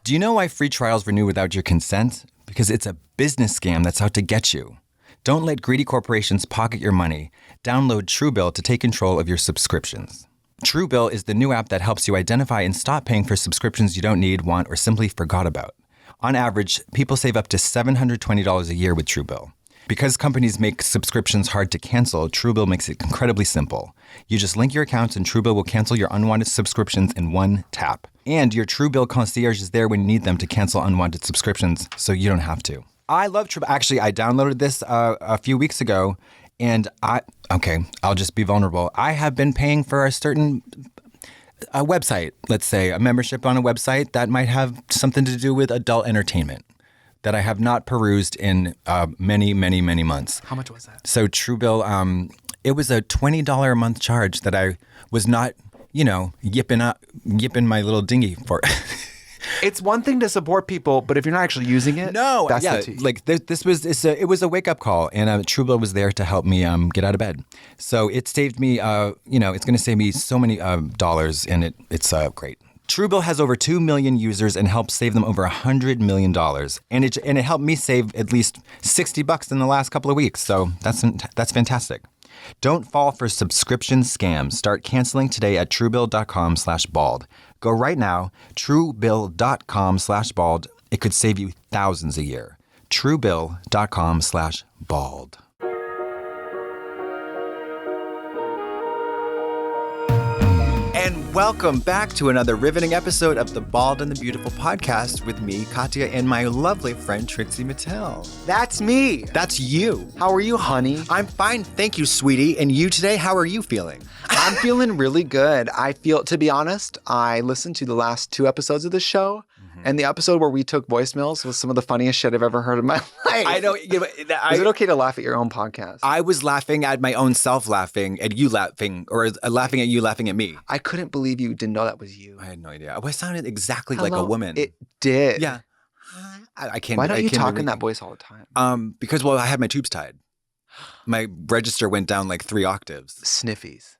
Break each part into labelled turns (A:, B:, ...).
A: Do you know why free trials renew without your consent? Because it's a business scam that's out to get you. Don't let greedy corporations pocket your money. Download Truebill to take control of your subscriptions. Truebill is the new app that helps you identify and stop paying for subscriptions you don't need, want, or simply forgot about. On average, people save up to $720 a year with Truebill. Because companies make subscriptions hard to cancel, Truebill makes it incredibly simple. You just link your accounts and Truebill will cancel your unwanted subscriptions in one tap. And your Truebill concierge is there when you need them to cancel unwanted subscriptions, so you don't have to. I love Truebill. Actually, I downloaded this a few weeks ago, and I'll just be vulnerable. I have been paying for a certain website, let's say, a membership on a website that might have something to do with adult entertainment that I have not perused in many, many, many months.
B: How much was that?
A: So Truebill, it was a $20 a month charge that I was not, yipping my little dinghy for.
B: It's one thing to support people, but if you're not actually using it, that's the tea.
A: Like it was a wake up call, and Truebill was there to help me get out of bed. So it saved me, it's going to save me so many dollars, and it's great. Truebill has over 2 million users and helped save them over $100 million. And it helped me save at least $60 in the last couple of weeks. So that's fantastic. Don't fall for subscription scams. Start canceling today at Truebill.com/bald. Go right now, Truebill.com/bald. It could save you thousands a year. Truebill.com/bald. And welcome back to another riveting episode of the Bald and the Beautiful podcast with me, Katya, and my lovely friend, Trixie Mattel.
B: That's me.
A: That's you.
B: How are you, honey?
A: I'm fine. Thank you, sweetie. And you today, how are you feeling?
B: I'm feeling really good. To be honest, I listened to the last 2 episodes of the show. And the episode where we took voicemails was some of the funniest shit I've ever heard in my life.
A: I know.
B: Is it okay to laugh at your own podcast?
A: I was laughing at my own self laughing at you laughing, or laughing at you laughing at me.
B: I couldn't believe you didn't know that was you.
A: I had no idea. I sounded exactly like a woman.
B: It did.
A: Yeah. I can't.
B: Why don't you talk in that voice all the time?
A: Because I had my tubes tied. My register went down like 3 octaves.
B: Sniffies.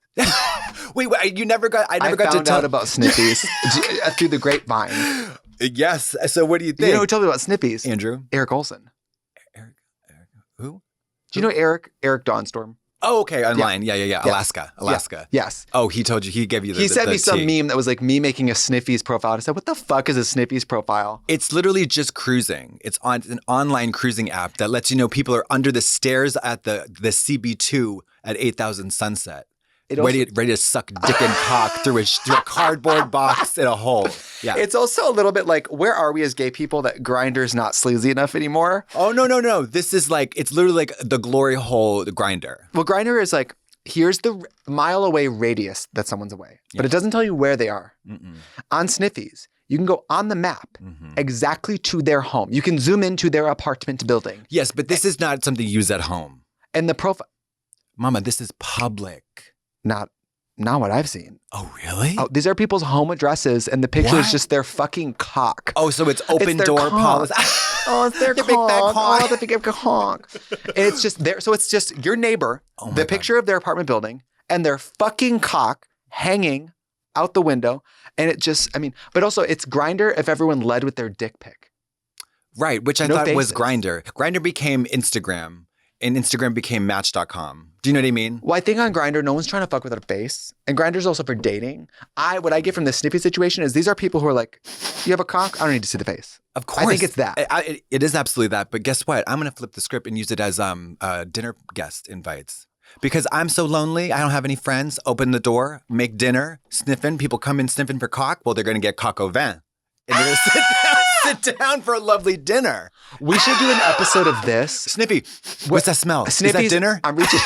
A: Wait, you never got. I
B: found out about Sniffies through the grapevine.
A: Yes. So what do you think?
B: You know who told me about Sniffies?
A: Andrew.
B: Eric Olson.
A: Eric who?
B: Do you know Eric Dawnstorm?
A: Oh, okay. Online. Yeah. Alaska.
B: Yeah. Yes.
A: Oh, he told you. He gave you the
B: He sent
A: the
B: me some
A: tea.
B: meme that was like me making a Sniffies profile. I said, what the fuck is a Sniffies profile?
A: It's literally just cruising. It's an online cruising app that lets you know people are under the stairs at the CB2 at 8000 Sunset. Ready to suck dick and cock through a cardboard box in a hole. Yeah.
B: It's also a little bit like, where are we as gay people that Grindr's not sleazy enough anymore?
A: Oh, no. This is like, it's literally like the glory hole, the Grindr.
B: Well, Grindr is like, here's the mile away radius that someone's away. But it doesn't tell you where they are. Mm-mm. On Sniffies, you can go on the map exactly to their home. You can zoom into their apartment building.
A: Yes, but this is not something you use at home.
B: And the profile.
A: Mama, this is public.
B: Not what I've seen.
A: Oh, really?
B: Oh, these are people's home addresses, and the picture is just their fucking cock.
A: Oh, so it's open door policy.
B: Oh, it's their
A: big fat cock.
B: Oh, the big cock. And it's just there. So it's just your neighbor, the picture of their apartment building, and their fucking cock hanging out the window. And it just, but also it's Grindr if everyone led with their dick pic.
A: Right, which I thought was Grindr. Grindr became Instagram. And Instagram became Match.com. Do you know what I mean?
B: Well, I think on Grindr, no one's trying to fuck without a face. And Grindr's also for dating. What I get from the Sniffy situation is these are people who are like, you have a cock? I don't need to see the face.
A: Of course.
B: I think it's that.
A: It is absolutely that. But guess what? I'm going to flip the script and use it as dinner guest invites. Because I'm so lonely. I don't have any friends. Open the door, make dinner, sniffing. People come in sniffing for cock. Well, they're going to get Coq Au Vin. And they're going to sit down for a lovely dinner.
B: We should do an episode of this.
A: Sniffy, what's that smell?
B: Sniffies,
A: is that dinner?
B: I'm reaching.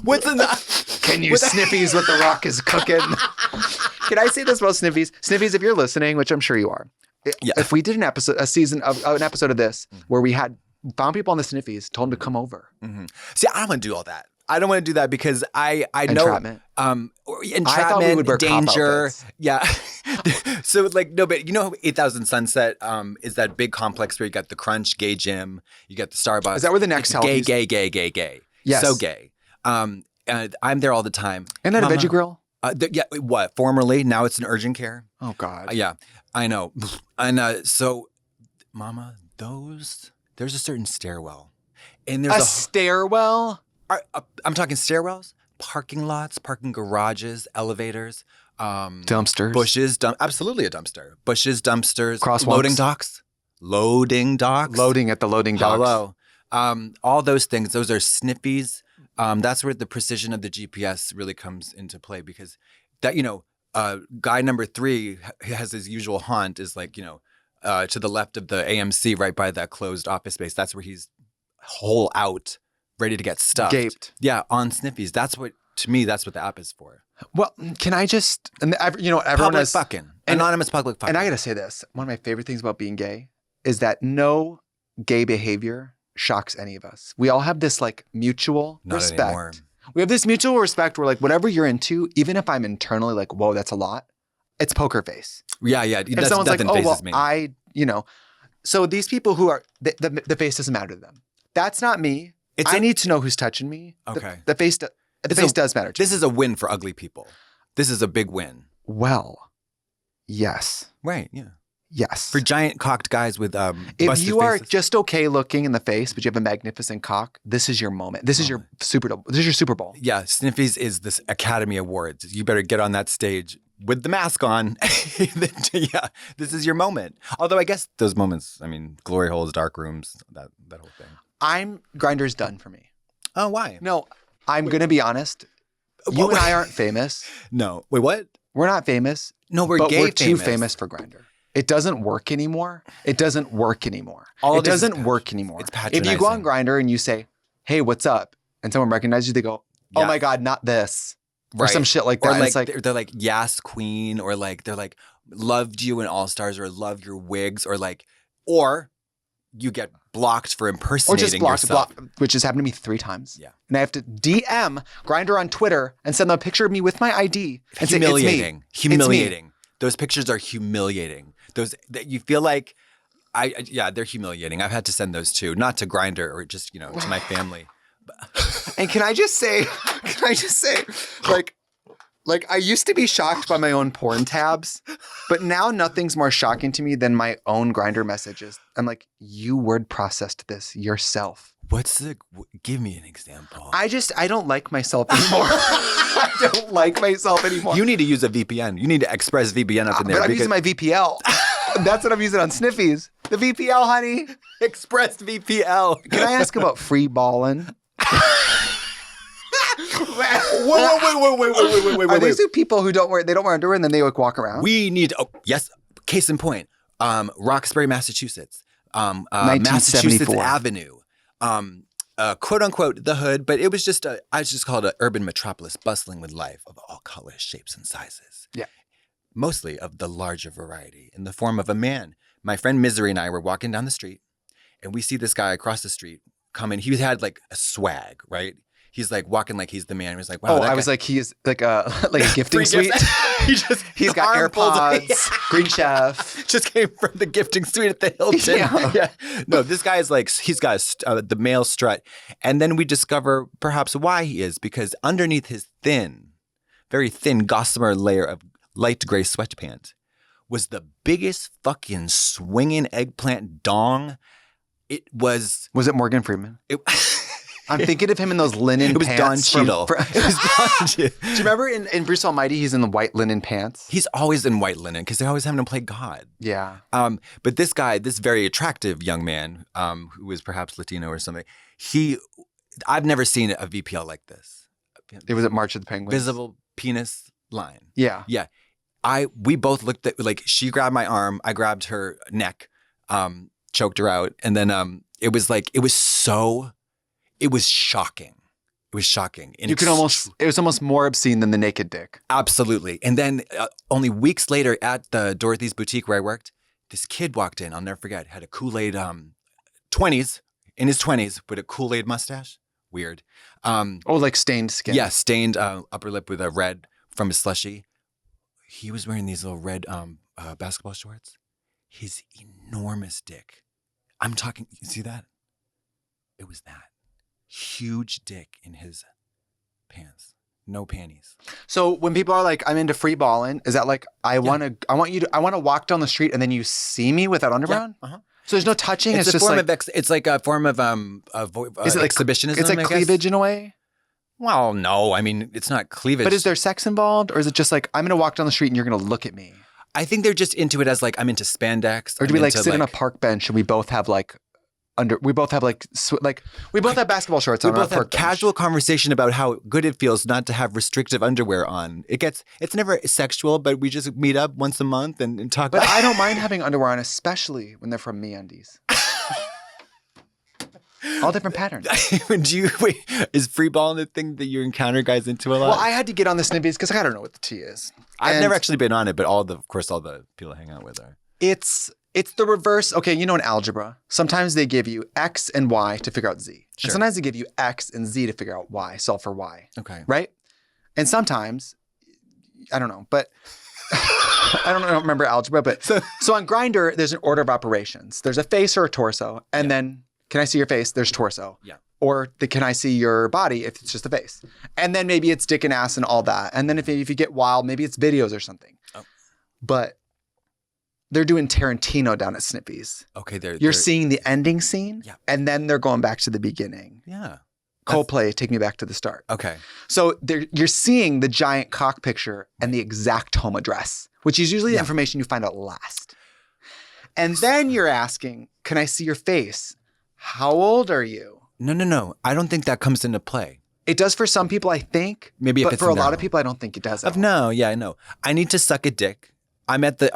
A: What's in that?
B: Can you Sniffies what the rock is cooking? Can I say this about Sniffies? Sniffies, if you're listening, which I'm sure you are, if we did an episode of this where we had found people on the Sniffies, told them to come over.
A: Mm-hmm. See, I don't want to do all that. I don't want to do that because I know
B: entrapment.
A: Entrapment,
B: I thought we would wear
A: danger. Yeah. So but 8000 Sunset is that big complex where you got the Crunch, gay gym, you got the Starbucks.
B: Is that where the next health is?
A: Gay.
B: Yes.
A: So gay. I'm there all the time.
B: Isn't that a veggie grill?
A: Yeah, what? Formerly, now it's an urgent care.
B: Oh God.
A: Yeah, I know. And so, Mama, there's a certain stairwell, and there's
B: A stairwell?
A: I'm talking stairwells, parking lots, parking garages, elevators,
B: Dumpsters.
A: bushes, absolutely a dumpster. Bushes, dumpsters,
B: Crosswalks.
A: loading docks.
B: Loading at the loading docks.
A: Hello. All those things, those are Sniffies. That's where the precision of the GPS really comes into play because that, guy number 3 has his usual haunt is like, to the left of the AMC right by that closed office space. That's where he's hole out, ready to get stuffed.
B: Gaped.
A: Yeah, on Sniffies. To me, that's what the app is for.
B: Well, can I just, everyone
A: Public
B: has
A: fucking. Anonymous public fucking.
B: And I got to say this. One of my favorite things about being gay is that no gay behavior shocks any of us. We all have this like mutual
A: Not
B: respect.
A: anymore.
B: We have this mutual respect where like whatever you're into, even if I'm internally like, whoa, that's a lot, it's poker face.
A: Yeah.
B: If someone's like, oh, well,
A: me.
B: So these people who are, the face doesn't matter to them. That's not me. I need to know who's touching me.
A: Okay.
B: The face does matter to me.
A: This is a win for ugly people. This is a big win.
B: Well, yes.
A: Right, yeah.
B: Yes.
A: For giant cocked guys with
B: if you are
A: faces.
B: just okay looking in the face, but you have a magnificent cock, this is your moment. This is your Super Bowl.
A: Yeah, Sniffies is this Academy Awards. You better get on that stage with the mask on. Yeah, this is your moment. Although I guess those moments, glory holes, dark rooms, that whole thing.
B: Grindr's done for me.
A: Oh, why?
B: No, I'm going to be honest. You and I aren't famous.
A: No. Wait, what?
B: We're not famous.
A: No, we're
B: but
A: gay
B: we're too
A: famous.
B: famous for Grindr. It doesn't work anymore. It's
A: patronizing.
B: work anymore. If you go on Grindr and you say, hey, what's up? And someone recognizes you, they go, oh my God, not this. Right. Or some shit like that.
A: Or
B: it's like
A: they're like, yes, queen. Or like, they're like, loved you in All Stars or love your wigs. Or you get blocked for impersonating yourself.
B: Which has happened to me 3 times.
A: Yeah.
B: And I have to DM Grindr on Twitter and send them a picture of me with my ID and
A: humiliating.
B: say, it's me.
A: Humiliating. Those pictures are humiliating. Those that you feel like, they're humiliating. I've had to send those too, not to Grindr or just, to my family.
B: And can I just say, like I used to be shocked by my own porn tabs, but now nothing's more shocking to me than my own Grindr messages. I'm like, you word processed this yourself.
A: Give me an example.
B: I don't like myself anymore. I don't like myself anymore.
A: You need to use a VPN. You need to express VPN up in there.
B: But I'm using my VPL. That's what I'm using on Sniffies. The VPL, honey.
A: Expressed VPL.
B: Can I ask about freeballing?
A: Wait.
B: Are these the people who don't wear underwear and then they walk around?
A: We need yes. Case in point, Roxbury, Massachusetts,
B: 1974.
A: Massachusetts Avenue, quote unquote the hood, but it was just I just call it an urban metropolis bustling with life of all colors, shapes, and sizes.
B: Yeah,
A: mostly of the larger variety in the form of a man. My friend Misery and I were walking down the street, and we see this guy across the street coming. He had like a swag, right? He's like walking like he's the man. He was like, wow.
B: Oh, I was like, he is like a gifting suite. He's got AirPods, Green Chef.
A: Just came from the gifting suite at the Hilton. Yeah. No, this guy is like, he's got the male strut. And then we discover perhaps why he is, because underneath his very thin gossamer layer of light gray sweatpants was the biggest fucking swinging eggplant dong. It was.
B: Was it Morgan Freeman? I'm thinking of him in those linen pants.
A: It was Don Cheadle.
B: It was Don Cheadle. Do you remember in Bruce Almighty, he's in the white linen pants?
A: He's always in white linen because they're always having to play God.
B: Yeah.
A: But this guy, this very attractive young man, who was perhaps Latino or something, I've never seen a VPL like this.
B: It was at March of the Penguins.
A: Visible penis line.
B: Yeah.
A: Yeah. We both looked at, like, she grabbed my arm, I grabbed her neck, choked her out. And then it was shocking. It was shocking. It was almost more obscene than the naked dick. Absolutely. And then only weeks later at the Dorothy's boutique where I worked, this kid walked in, I'll never forget, had a Kool-Aid, in his 20s with a Kool-Aid mustache. Weird.
B: Like stained skin.
A: Yeah, stained upper lip with a red from his slushie. He was wearing these little red basketball shorts. His enormous dick. I'm talking, you see that? It was that. Huge dick in his pants. No panties.
B: So when people are like, I'm into freeballing, is that like, I want to walk down the street and then you see me without underwear on?
A: Uh-huh.
B: So there's no touching. It's
A: a
B: just
A: form
B: like,
A: of it's like a form of
B: is it like
A: exhibitionism.
B: It's like
A: I guess?
B: cleavage in a way.
A: Well, no, I mean it's not cleavage.
B: But is there sex involved, or is it just like I'm going to walk down the street and you're going to look at me?
A: I think they're just into it as like I'm into spandex.
B: Or do we like sit on a park bench and we both have like we both have basketball shorts on.
A: We both have casual conversation about how good it feels not to have restrictive underwear on. It's never sexual, but we just meet up once a month and talk.
B: But I don't mind having underwear on, especially when they're from MeUndies. All different patterns.
A: Is freeballing a thing that you encounter guys into a lot?
B: Well, I had to get on the Sniffies because I don't know what the T is.
A: I've never actually been on it, but all the people I hang out with are.
B: It's the reverse. Okay, you know in algebra, sometimes they give you X and Y to figure out Z.
A: Sure.
B: And sometimes they give you X and Z to figure out Y, solve for Y.
A: Okay.
B: Right? And sometimes, I don't know, but I don't remember algebra, but so on Grindr, there's an order of operations. There's a face or a torso, and then can I see your face? There's torso.
A: Yeah.
B: Or can I see your body if it's just a face? And then maybe it's dick and ass and all that. And then if you get wild, maybe it's videos or something. Oh. But they're doing Tarantino down at Sniffies.
A: Okay,
B: you're seeing the ending scene, and then they're going back to the beginning.
A: Yeah.
B: Coldplay, Take Me Back to the Start.
A: Okay.
B: So you're seeing the giant cock picture and the exact home address, which is usually the information you find out last. And then you're asking, can I see your face? How old are you?
A: No. I don't think that comes into play.
B: It does for some people, I think.
A: Maybe
B: but for a lot of people, I don't think it does.
A: No, yeah, I know. I need to suck a dick. I'm at the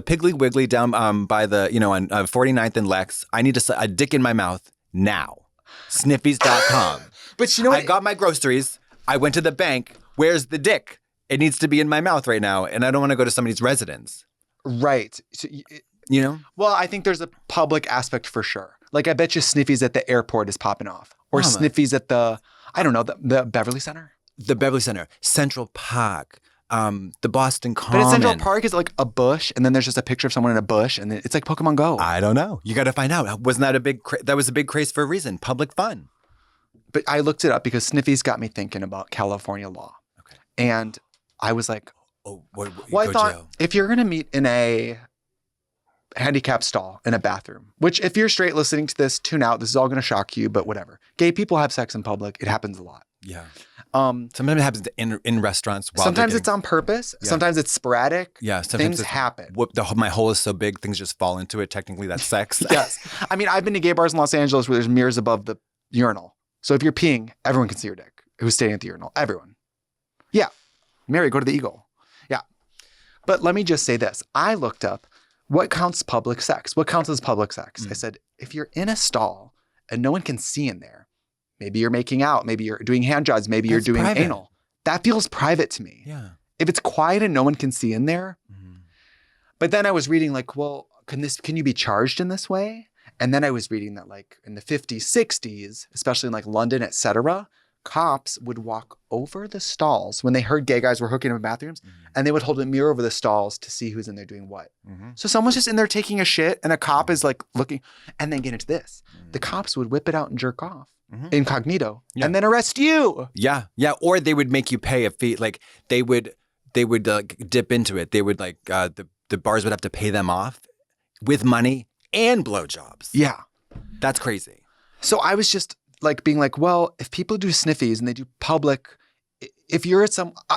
A: Piggly Wiggly down by the on 49th and Lex. I need a dick in my mouth now. Sniffies.com.
B: But you know what?
A: I got my groceries. I went to the bank. Where's the dick? It needs to be in my mouth right now, and I don't want to go to somebody's residence.
B: Right. So,
A: you know?
B: Well, I think there's a public aspect for sure. Like I bet you Sniffies at the airport is popping off, or Sniffies at the Beverly Center.
A: The Beverly Center, Central Park. The Boston Common.
B: But at Central Park is like a bush, and then there's just a picture of someone in a bush, and it's like Pokemon Go.
A: I don't know. You got to find out. Wasn't that that was a big craze for a reason? Public fun.
B: But I looked it up because Sniffies got me thinking about California law. Okay. And I was like, I thought if you're going to meet in a handicapped stall in a bathroom, which if you're straight listening to this, tune out. This is all going to shock you, but whatever. Gay people have sex in public. It happens a lot.
A: Yeah. Sometimes it happens in restaurants.
B: Sometimes it's on purpose. Yeah. Sometimes it's sporadic.
A: Yeah. Sometimes
B: things happen.
A: My hole is so big, things just fall into it. Technically, that's sex.
B: Yes. I mean, I've been to gay bars in Los Angeles where there's mirrors above the urinal. So if you're peeing, everyone can see your dick. Who's staying at the urinal? Everyone. Yeah. Mary, go to the Eagle. Yeah. But let me just say this. I looked up what counts public sex. What counts as public sex? I said, if you're in a stall and no one can see in there, maybe you're making out, maybe you're doing hand jobs, maybe you're doing anal. That feels private to me.
A: Yeah.
B: If it's quiet and no one can see in there. But then I was reading like, well, can you be charged in this way? And then I was reading that like in the 50s, 60s, especially in like London, et cetera, cops would walk over the stalls when they heard gay guys were hooking up in bathrooms, and they would hold a mirror over the stalls to see who's in there doing what. So someone's just in there taking a shit, and a cop is like looking, and then get into this. The cops would whip it out and jerk off incognito, and then arrest you.
A: Yeah. Or they would make you pay a fee. Like they would dip into it. They would like the bars would have to pay them off with money and blowjobs.
B: Yeah,
A: that's crazy.
B: So I was just like being like, well, if people do Sniffies and they do public, if you're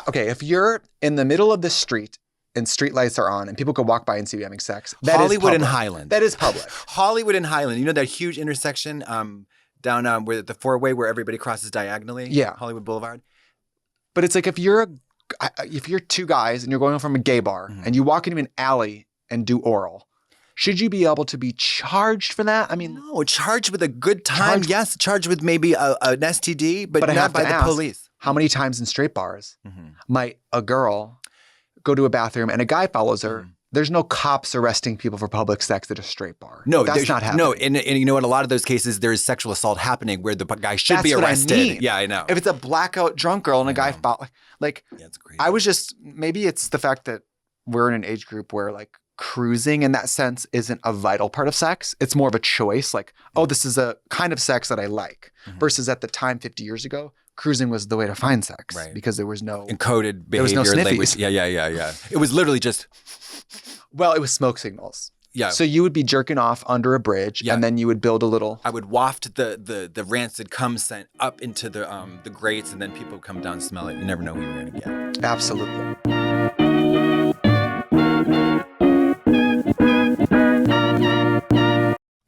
B: if you're in the middle of the street and street lights are on and people could walk by and see you having sex, that
A: Hollywood
B: is
A: and Highland.
B: That is public.
A: Hollywood and Highland. You know that huge intersection down where the four-way where everybody crosses diagonally?
B: Yeah.
A: Hollywood Boulevard.
B: But it's like if you're two guys and you're going from a gay bar and you walk into an alley and do oral, should you be able to be charged for that? I mean,
A: no, charged with a good time. Yes, charged with maybe an STD, but not by the police.
B: How many times in straight bars might a girl go to a bathroom and a guy follows her? There's no cops arresting people for public sex at a straight bar.
A: No,
B: that's not happening.
A: No, and you know, in a lot of those cases, there is sexual assault happening where the guy should be arrested.
B: What I mean.
A: Yeah, I know.
B: If it's a blackout drunk girl and a guy like,
A: that's crazy.
B: I was just, maybe it's the fact that we're in an age group where like cruising in that sense isn't a vital part of sex. It's more of a choice. Like, oh, this is a kind of sex that I like. Versus at the time 50 years ago, cruising was the way to find sex because there was no
A: encoded behavior.
B: There was no Sniffies.
A: Language. Yeah. It was literally just.
B: Well, it was smoke signals.
A: Yeah.
B: So you would be jerking off under a bridge, and then you would build a little.
A: I would waft the rancid cum scent up into the grates, and then people would come down and smell it. You never know who you're gonna get.
B: Absolutely.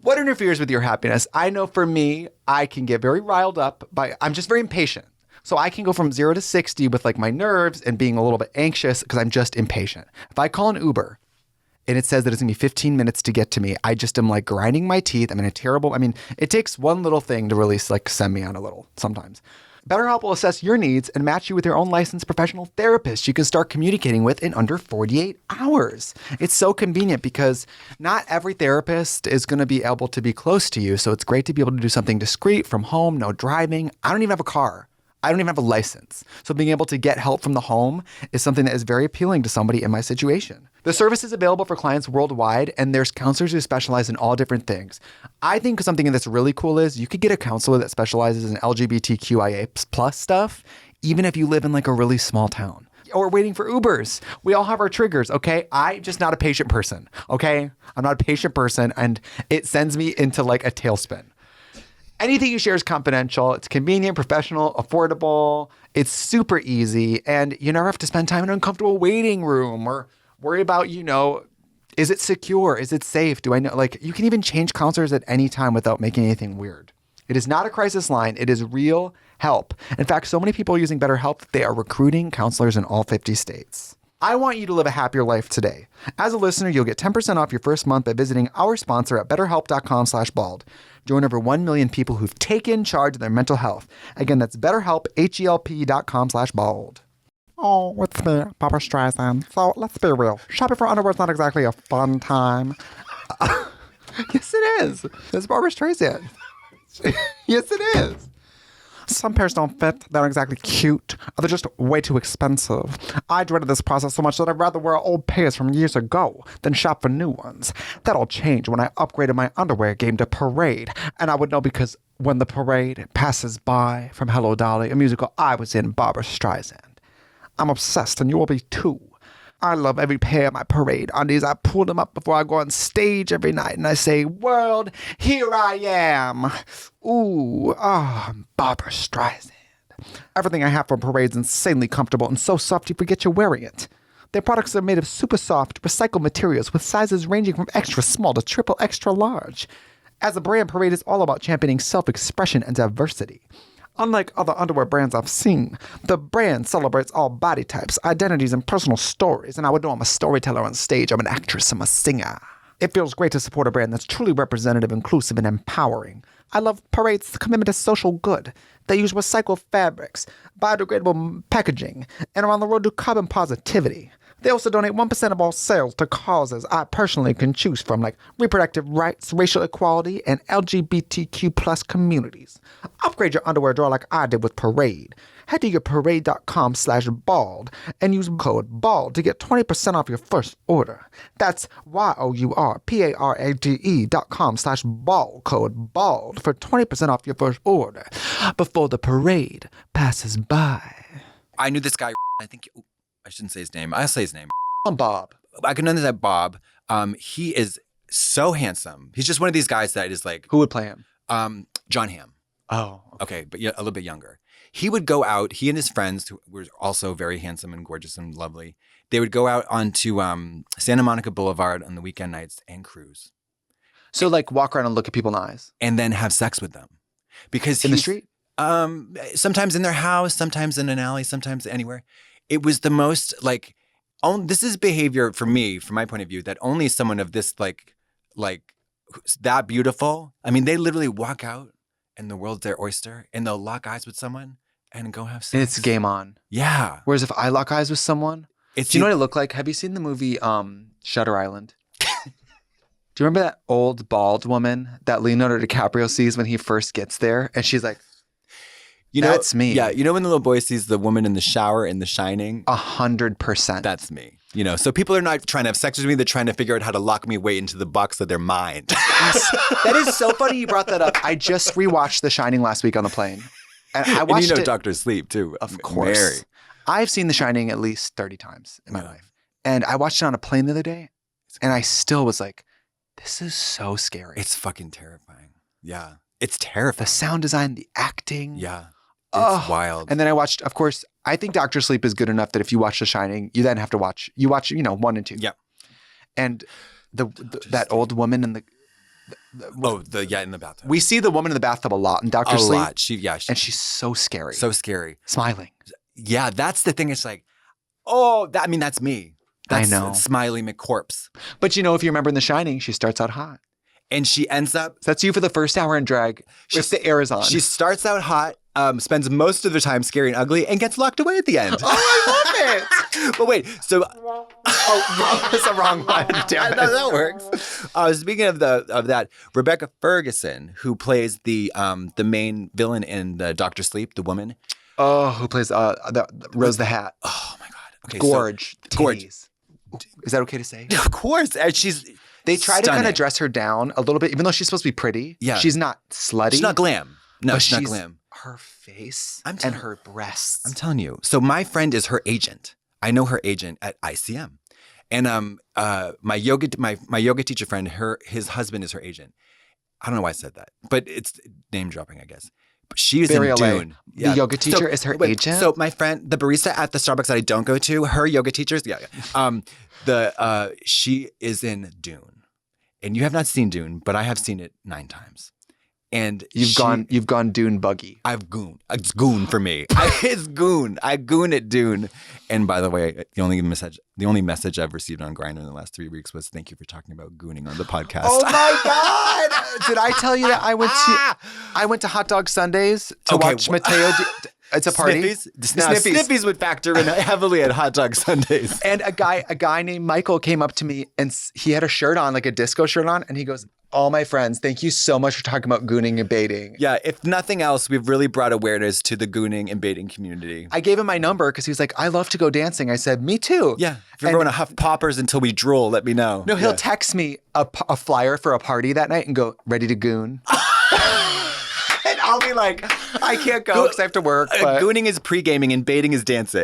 B: What interferes with your happiness? I know for me, I can get very riled up I'm just very impatient. So I can go from 0 to 60 with like my nerves and being a little bit anxious because I'm just impatient. If I call an Uber and it says that it's gonna be 15 minutes to get to me, I just am like grinding my teeth. It takes one little thing to really like send me on a little sometimes. BetterHelp will assess your needs and match you with your own licensed professional therapist you can start communicating with in under 48 hours. It's so convenient because not every therapist is going to be able to be close to you, so it's great to be able to do something discreet from home, no driving. I don't even have a car. I don't even have a license. So being able to get help from the home is something that is very appealing to somebody in my situation. The service is available for clients worldwide, and there's counselors who specialize in all different things. I think something that's really cool is you could get a counselor that specializes in LGBTQIA plus stuff, even if you live in like a really small town. Or waiting for Ubers. We all have our triggers, okay? I'm just not a patient person, okay? I'm not a patient person, and it sends me into like a tailspin. Anything you share is confidential. It's convenient, professional, affordable. It's super easy. And you never have to spend time in an uncomfortable waiting room or worry about, is it secure? Is it safe? Do I know? Like, you can even change counselors at any time without making anything weird. It is not a crisis line. It is real help. In fact, so many people are using BetterHelp that they are recruiting counselors in all 50 states. I want you to live a happier life today. As a listener, you'll get 10% off your first month by visiting our sponsor at betterhelp.com/bald. Join over 1 million people who've taken charge of their mental health. Again, that's BetterHelp, HELP.com/bald. Oh, it's me, Barbara Streisand. So let's be real. Shopping for underwear is not exactly a fun time. Yes, it is. It's Barbara Streisand. Yes, it is. Some pairs don't fit. They're not exactly cute. Or they're just way too expensive. I dreaded this process so much that I'd rather wear old pairs from years ago than shop for new ones. That all changed when I upgraded my underwear game to Parade. And I would know because when the parade passes by from Hello Dolly, a musical I was in, Barbara Streisand. I'm obsessed, and you will be too. I love every pair of my Parade undies. I pull them up before I go on stage every night, and I say, "World, here I am." Ooh, Barbara Streisand. Everything I have from Parade's insanely comfortable and so soft you forget you're wearing it. Their products are made of super soft, recycled materials with sizes ranging from extra small to triple extra large. As a brand, Parade is all about championing self-expression and diversity. Unlike other underwear brands I've seen, the brand celebrates all body types, identities, and personal stories. And I would know I'm a storyteller on stage. I'm an actress. I'm a singer. It feels great to support a brand that's truly representative, inclusive, and empowering. I love Parade's commitment to social good. They use recycled fabrics, biodegradable packaging, and are on the road to carbon positivity. They also donate 1% of all sales to causes I personally can choose from, like reproductive rights, racial equality, and LGBTQ plus communities. Upgrade your underwear drawer like I did with Parade. Head to your parade.com/bald and use code BALD to get 20% off your first order. That's YOURPARADE.com/bald, code BALD for 20% off your first order before the parade passes by.
A: I knew this guy, I think... I shouldn't say his name. I'll say his name.
B: I'm Bob.
A: I can understand Bob. He is so handsome. He's just one of these guys that is like...
B: Who would play him?
A: John Hamm.
B: Oh.
A: Okay, but yeah, a little bit younger. He would go out, he and his friends, who were also very handsome and gorgeous and lovely, they would go out onto Santa Monica Boulevard on the weekend nights and cruise.
B: So like walk around and look at people in the eyes?
A: And then have sex with them. Because
B: in the street?
A: Sometimes in their house, sometimes in an alley, sometimes anywhere. It was the most like, this is behavior for me, from my point of view, that only someone of this like that beautiful. I mean, they literally walk out and the world's their oyster and they'll lock eyes with someone and go have sex.
B: And it's game on.
A: Yeah.
B: Whereas if I lock eyes with someone, do you know what I look like? Have you seen the movie Shutter Island? Do you remember that old bald woman that Leonardo DiCaprio sees when he first gets there? And she's like,
A: You know,
B: That's me.
A: Yeah, you know when the little boy sees the woman in the shower in The Shining?
B: 100%.
A: That's me. You know, so people are not trying to have sex with me. They're trying to figure out how to lock me away into the box of their mind.
B: Yes. That is so funny you brought that up. I just rewatched The Shining last week on the plane. And I watched
A: and you know
B: it.
A: Dr. Sleep, too.
B: Of course.
A: Mary.
B: I've seen The Shining at least 30 times in my life. And I watched it on a plane the other day. And I still was like, this is so scary.
A: It's fucking terrifying. Yeah. It's terrifying.
B: The sound design, the acting.
A: Yeah. It's wild.
B: And then I watched, of course, I think Dr. Sleep is good enough that if you watch The Shining, you then have to watch, 1 and 2.
A: Yeah.
B: And that old woman in the
A: in the bathtub.
B: We see the woman in the bathtub a lot in Dr. Sleep.
A: A lot.
B: And she's so scary.
A: So scary.
B: Smiling.
A: Yeah, that's the thing. It's like, that's me. That's
B: I know.
A: Smiley McCorpse.
B: But if you remember in The Shining, she starts out hot.
A: And she ends up...
B: So that's you for the first hour in drag if the air is on.
A: She starts out hot, spends most of the time scary and ugly, and gets locked away at the end.
B: Oh, I love it.
A: But wait, so...
B: That's the wrong one. Damn it.
A: That works. Speaking of that, Rebecca Ferguson, who plays the main villain in the Dr. Sleep, the woman.
B: Oh, who plays Rose the Hat.
A: Oh, my God. Okay,
B: Gorge.
A: Gorge.
B: Is that okay to say?
A: Of course. And
B: They try
A: stunning.
B: to kind of dress her down a little bit, even though she's supposed to be pretty.
A: Yeah.
B: She's not slutty.
A: She's not glam. No,
B: but
A: she's not glam.
B: Her face
A: and
B: her breasts.
A: I'm telling you. So my friend is her agent. I know her agent at ICM. And my yoga teacher friend, his husband is her agent. I don't know why I said that, but it's name dropping, I guess. But she is
B: Very
A: in
B: LA.
A: Dune.
B: The yoga teacher is her agent?
A: So my friend, the barista at the Starbucks that I don't go to, her yoga teachers, she is in Dune. And you have not seen Dune, but I have seen it 9 times. And
B: you've gone Dune buggy.
A: I've goon. It's goon for me. It's goon. I goon at Dune. And by the way, the only message I've received on Grindr in the last 3 weeks was thank you for talking about gooning on the podcast.
B: Oh my God! Did I tell you that I went to Hot Dog Sundays to watch Mateo? It's a party.
A: Sniffies would factor in heavily at Hot Dog Sundays.
B: And a guy named Michael came up to me and he had a shirt on, like a disco shirt on, and he goes, "All my friends, thank you so much for talking about gooning and baiting."
A: Yeah, if nothing else, we've really brought awareness to the gooning and baiting community.
B: I gave him my number because he was like, "I love to go dancing." I said, "Me too."
A: Yeah, if you're going to huff poppers until we drool, let me know.
B: No, he'll text me a flyer for a party that night and go, "Ready to goon?" And I'll be like, "I can't go because I have to work." But
A: gooning is pre-gaming and baiting is dancing.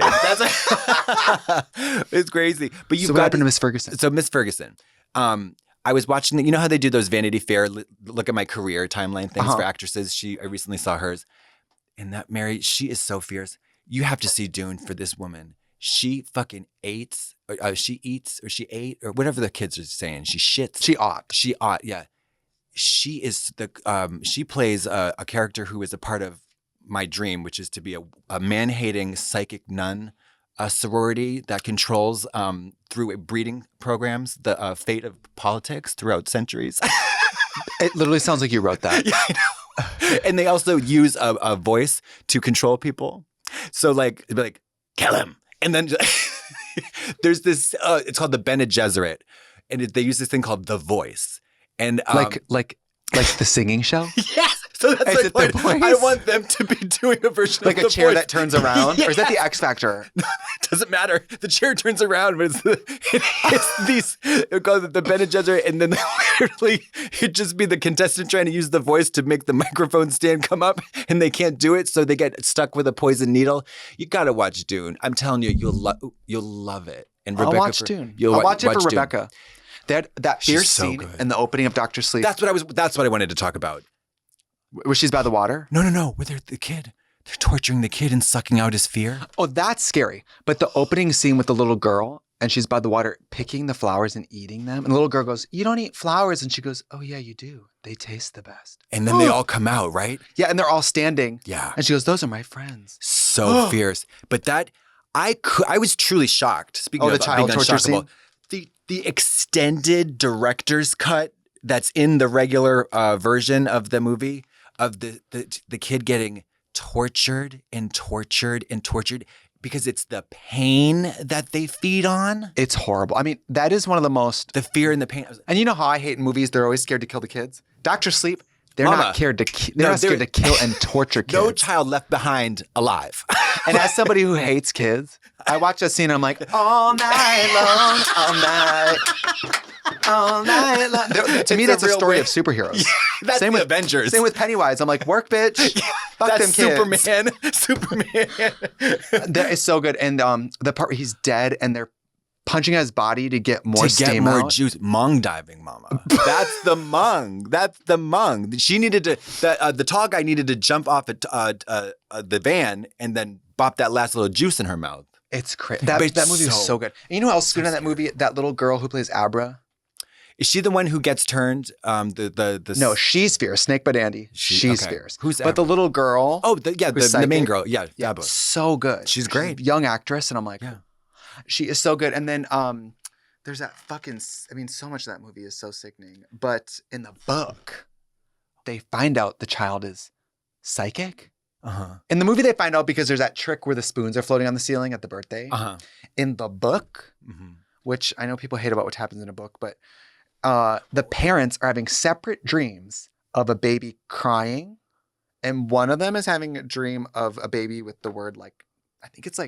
A: It's crazy. But
B: what happened to Miss Ferguson?
A: So Miss Ferguson, I was watching, you know how they do those Vanity Fair look at my career timeline things for actresses? I recently saw hers. And that Mary, she is so fierce. You have to see Dune for this woman. She fucking ate, or she ate, or whatever the kids are saying. She shits.
B: She ought,
A: yeah. She is she plays a character who is a part of my dream, which is to be a man-hating psychic nun, a sorority that controls through breeding programs the fate of politics throughout centuries.
B: It literally sounds like you wrote that.
A: Yeah, I know. And they also use a voice to control people. So like, it'd be like, kill him. And then there's this, it's called the Bene Gesserit. And they use this thing called The Voice. And
B: like the singing show?
A: Yes. So that's
B: is
A: my
B: it
A: point.
B: The Voice?
A: I want them to be doing a version
B: like
A: of The
B: a chair
A: Voice.
B: that turns around?
A: Yes.
B: Or is that the X Factor?
A: It doesn't matter. The chair turns around, but it's these, it goes the Bene Gesserit, and then literally it'd just be the contestant trying to use the voice to make the microphone stand come up, and they can't do it, so they get stuck with a poison needle. You gotta watch Dune. I'm telling you, you'll love it. And
B: I'll watch Dune. I'll watch it for
A: Dune.
B: Rebecca. That fierce
A: so
B: scene
A: good.
B: in the opening of Dr. Sleep.
A: That's what I wanted to talk about.
B: Where she's by the water?
A: No. Where they're torturing the kid and sucking out his fear.
B: Oh, that's scary. But the opening scene with the little girl, and she's by the water picking the flowers and eating them. And the little girl goes, "You don't eat flowers." And she goes, "Oh, yeah, you do. They taste the best."
A: And then they all come out, right?
B: Yeah, and they're all standing.
A: Yeah.
B: And she goes, "Those are my friends."
A: So fierce. But that, I was truly shocked. Speaking of
B: the child
A: being
B: torture
A: unshockable, the extended director's cut that's in the regular version of the movie of the kid getting tortured and tortured and tortured because it's the pain that they feed on.
B: It's horrible. I mean, that is one of the most...
A: The fear and the pain.
B: And you know how I hate in movies, they're always scared to kill the kids? Dr. Sleep, They're
A: Mama.
B: not scared to kill and torture kids.
A: No child left behind alive.
B: And as somebody who hates kids, I watch that scene and I'm like, all night long, all night long. To me, that's a story of superheroes.
A: Yeah, that's
B: same
A: the
B: with
A: Avengers.
B: Same with Pennywise. I'm like, work, bitch. Fuck them kids.
A: Superman.
B: That is so good. And the part where he's dead and they're punching at his body to get more steam
A: more
B: out.
A: juice. Mung diving, mama. That's the mung. That's the mung. She needed to, the tall guy needed to jump off the van and then bop that last little juice in her mouth.
B: It's crazy. That movie was so good. And you know who else is good in that movie? That little girl who plays Abra.
A: Is she the one who gets turned?
B: No, she's fierce. Snake but Andy. She's
A: okay.
B: fierce.
A: Who's
B: But the little girl.
A: Oh, the main girl. Yeah, Dabo.
B: So good.
A: She's great.
B: Young actress. And I'm like,
A: yeah.
B: She is so good. And then there's that fucking, so much of that movie is so sickening. But in the book, they find out the child is psychic.
A: Uh-huh.
B: In the movie, they find out because there's that trick where the spoons are floating on the ceiling at the birthday.
A: Uh-huh.
B: In the book, which I know people hate about what happens in a book, but the parents are having separate dreams of a baby crying. And one of them is having a dream of a baby with the word I think it's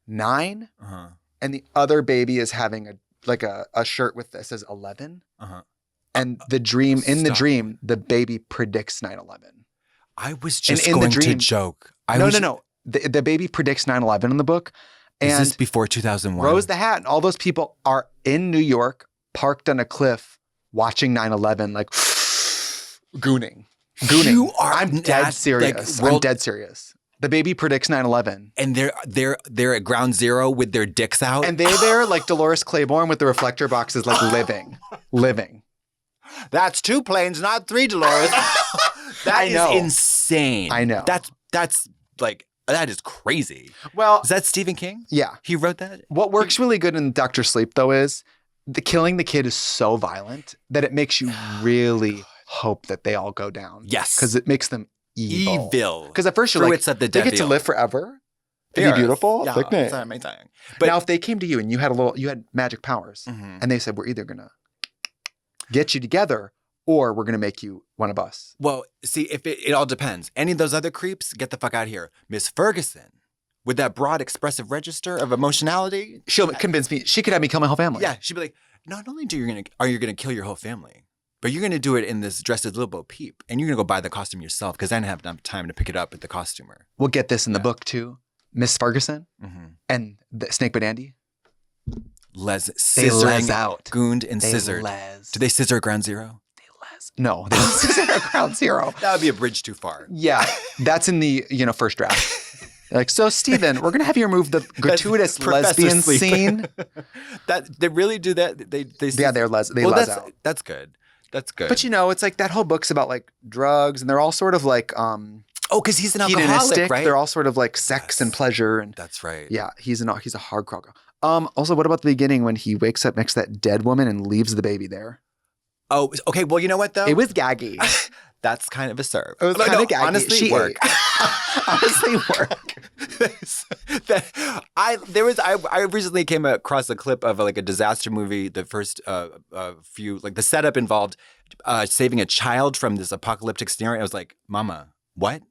B: 9.
A: Uh-huh.
B: And the other baby is having a shirt that says 11.
A: Uh-huh.
B: And the dream, the dream, the baby predicts 9/11.
A: I was just
B: in
A: going
B: the dream,
A: to joke.
B: No. The baby predicts 9/11 in the book. And
A: is this before 2001?
B: Rose the Hat and all those people are in New York, parked on a cliff, watching 9/11, gooning. I'm dead serious. I'm dead serious. The baby predicts 9/11.
A: And they're at ground zero with their dicks out.
B: And they're there like Dolores Claiborne with the reflector boxes, living.
A: That's 2 planes, not 3, Dolores. That is insane.
B: I know.
A: That is crazy.
B: Well,
A: is that Stephen King?
B: Yeah.
A: He wrote that?
B: What works really good in Dr. Sleep, though, is killing the kid is so violent that it makes you really hope that they all go down.
A: Yes.
B: Because it makes them evil. Because at first you're they get to live forever. Be beautiful.
A: Yeah,
B: Picnic.
A: amazing.
B: But now if they came to you and you had magic powers and they said, we're either going to get you together or we're going to make you one of us.
A: Well, see, if it all depends. Any of those other creeps, get the fuck out of here. Miss Ferguson, with that broad expressive register of emotionality.
B: She'll convince me. She could have me kill my whole family.
A: Yeah, she'd be like, not only are you going to kill your whole family, but you're going to do it in this dressed as Little Bo Peep. And you're going to go buy the costume yourself because I didn't have enough time to pick it up at the costumer.
B: We'll get this in the book too. Miss Ferguson and the Snake but Andy.
A: Scissoring
B: out.
A: Gooned and scissored. Do they scissor at ground zero?
B: No, they don't scissor at ground zero.
A: That would be a bridge too far.
B: Yeah, that's in the first draft. So Stephen, we're gonna have you remove the gratuitous lesbian scene.
A: That they really do that. They
B: les out.
A: That's good. That's good.
B: But it's that whole book's about drugs, and they're all sort of
A: because he's an alcoholic, right?
B: They're all sort of sex and pleasure, and
A: that's right.
B: Yeah, he's a hardcore guy. Also, what about the beginning when he wakes up next to that dead woman and leaves the baby there?
A: Oh, okay. Well, you know what though?
B: It was gaggy.
A: That's kind of a serve.
B: It was kind of gaggy.
A: Honestly, work.
B: Honestly, work.
A: I recently came across a clip of a disaster movie. The first few, the setup involved saving a child from this apocalyptic scenario. I was like, Mama, what?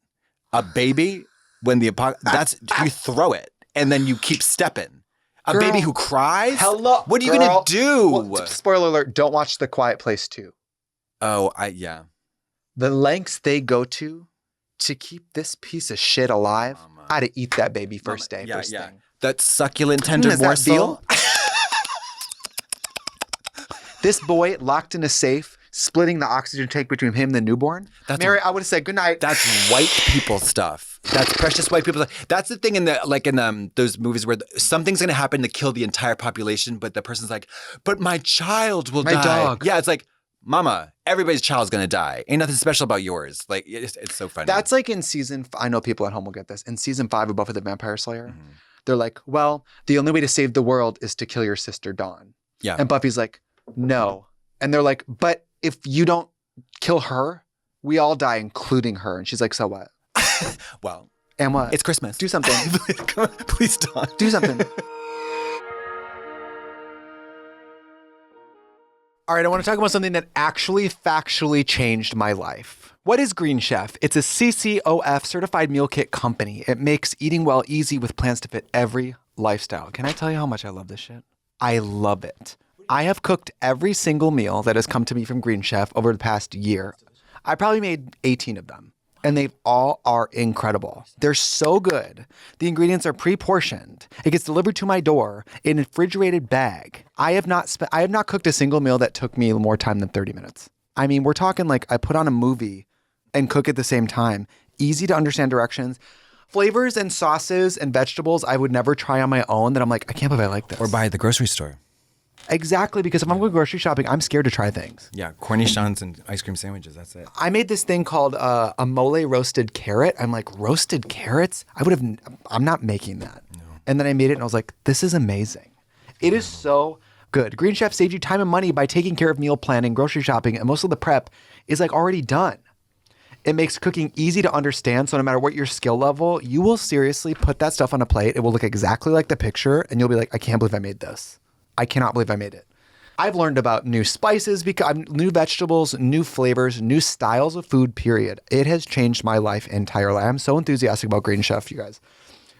A: A baby? When the you throw it and then you keep stepping. A baby who cries?
B: Hello.
A: What are you going to do?
B: Well, spoiler alert, don't watch The Quiet Place 2.
A: Oh, yeah.
B: The lengths they go to keep this piece of shit alive. I'd have eat that baby first day. First thing.
A: That succulent, tender morsel.
B: This boy locked in a safe, splitting the oxygen tank between him and the newborn. Mary, I would have said goodnight.
A: That's white people stuff. That's precious white people stuff. That's the thing in those movies where something's going to happen to kill the entire population, but the person's like, but my child will die.
B: My dog.
A: Yeah, it's like, Mama, everybody's child's going to die. Ain't nothing special about yours. It's so funny.
B: That's in season, I know people at home will get this. In season 5 of Buffy the Vampire Slayer, they're like, well, the only way to save the world is to kill your sister Dawn.
A: Yeah.
B: And Buffy's like, no. And they're like, but if you don't kill her, we all die, including her. And she's like, so what?
A: Well.
B: And what?
A: It's Christmas.
B: Do something.
A: Please don't.
B: Do something. All right, I want to talk about something that actually factually changed my life. What is Green Chef? It's a CCOF certified meal kit company. It makes eating well easy with plans to fit every lifestyle. Can I tell you how much I love this shit? I love it. I have cooked every single meal that has come to me from Green Chef over the past year. I probably made 18 of them, and they all are incredible. They're so good. The ingredients are pre-portioned. It gets delivered to my door in a refrigerated bag. I have not cooked a single meal that took me more time than 30 minutes. I mean, we're talking like I put on a movie and cook at the same time. Easy to understand directions. Flavors and sauces and vegetables I would never try on my own that I'm like, I can't believe I like this.
A: Or buy at the grocery store.
B: Exactly, because if I'm going grocery shopping, I'm scared to try things.
A: Yeah, cornichons and ice cream sandwiches, that's it.
B: I made this thing called a mole roasted carrot. I'm like, roasted carrots? I'm not making that. No. And then I made it and I was like, this is amazing. It is so good. Green Chef saves you time and money by taking care of meal planning, grocery shopping, and most of the prep is like already done. It makes cooking easy to understand, so no matter what your skill level, you will seriously put that stuff on a plate. It will look exactly like the picture, and you'll be like, I can't believe I made this. I cannot believe I made it. I've learned about new spices, new vegetables, new flavors, new styles of food, period. It has changed my life entirely. I'm so enthusiastic about Green Chef, you guys.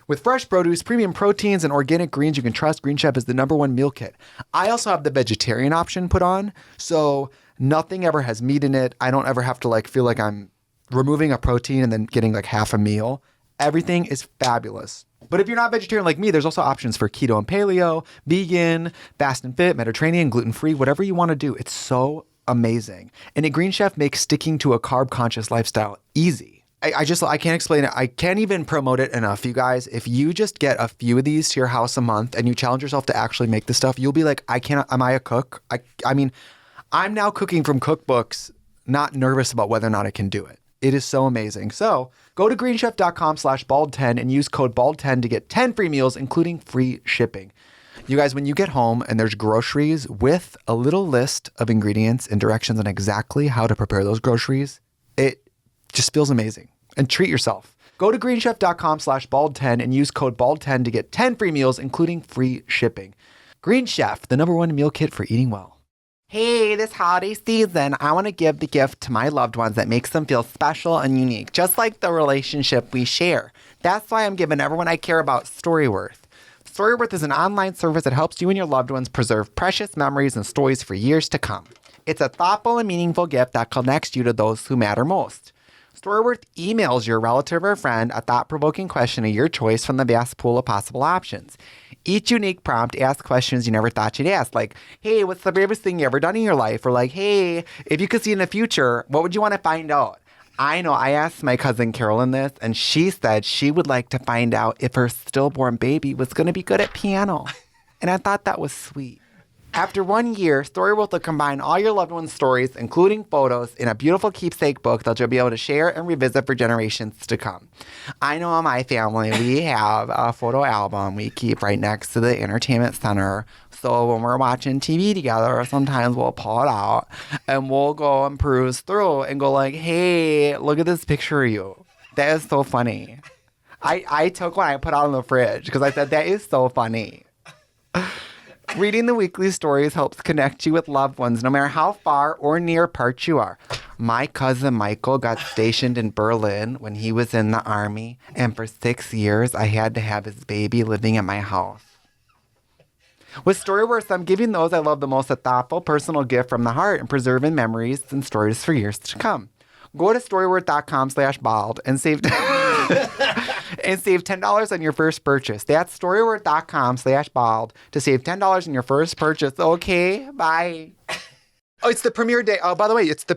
B: With fresh produce, premium proteins, and organic greens you can trust, Green Chef is the #1 meal kit. I also have the vegetarian option put on, so nothing ever has meat in it. I don't ever have to feel like I'm removing a protein and then getting half a meal. Everything is fabulous. But if you're not vegetarian like me, there's also options for keto and paleo, vegan, fast and fit, Mediterranean, gluten-free, whatever you want to do. It's so amazing. And a Green Chef makes sticking to a carb-conscious lifestyle easy. I can't explain it. I can't even promote it enough, you guys. If you just get a few of these to your house a month and you challenge yourself to actually make this stuff, you'll be like, am I a cook? I mean, I'm now cooking from cookbooks, not nervous about whether or not I can do it. It is so amazing. So go to greenchef.com/bald10 and use code bald10 to get 10 free meals, including free shipping. You guys, when you get home and there's groceries with a little list of ingredients and directions on exactly how to prepare those groceries, it just feels amazing. And treat yourself. Go to greenchef.com/bald10 and use code bald10 to get 10 free meals, including free shipping. Green Chef, the #1 meal kit for eating well. Hey, this holiday season, I want to give the gift to my loved ones that makes them feel special and unique, just like the relationship we share. That's why I'm giving everyone I care about StoryWorth. StoryWorth is an online service that helps you and your loved ones preserve precious memories and stories for years to come. It's a thoughtful and meaningful gift that connects you to those who matter most. StoryWorth emails your relative or friend a thought-provoking question of your choice from the vast pool of possible options. Each unique prompt asks questions you never thought you'd ask, like, hey, what's the bravest thing you ever done in your life? Or like, hey, if you could see in the future, what would you want to find out? I know I asked my cousin Carolyn this, and she said she would like to find out if her stillborn baby was going to be good at piano. And I thought that was sweet. After 1 year, StoryWorth will combine all your loved ones' stories, including photos, in a beautiful keepsake book that you'll be able to share and revisit for generations to come. I know in my family, we have a photo album we keep right next to the entertainment center. So when we're watching TV together, sometimes we'll pull it out and we'll go and peruse through and go like, hey, look at this picture of you. That is so funny. I took one I put out in the fridge because I said, that is so funny. Reading the weekly stories helps connect you with loved ones, no matter how far or near apart you are. My cousin Michael got stationed in Berlin when he was in the army, and for 6 years, I had to have his baby living at my house. With StoryWorth, I'm giving those I love the most a thoughtful, personal gift from the heart and preserving memories and stories for years to come. Go to storyworth.com/bald and save and save $10 on your first purchase. That's storyworth.com/bald to save $10 on your first purchase. Okay, bye. Oh, it's the premiere day. Oh, by the way, it's by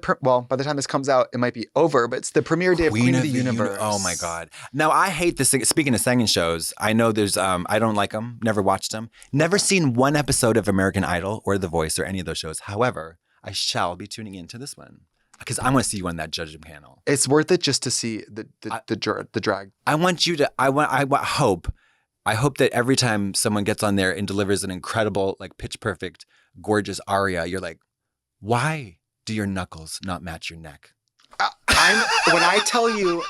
B: the time this comes out, it might be over, but it's the premiere day of Queen of the Universe.
A: Oh my God. Now, I hate this thing. Speaking of singing shows, I know there's, I don't like them, never watched them, never seen one episode of American Idol or The Voice or any of those shows. However, I shall be tuning into this one because I want to see you on that judging panel.
B: It's worth it just to see the drag.
A: I want you to, I hope that every time someone gets on there and delivers an incredible, like pitch perfect, gorgeous aria, you're like, why do your knuckles not match your neck?
B: When I tell you,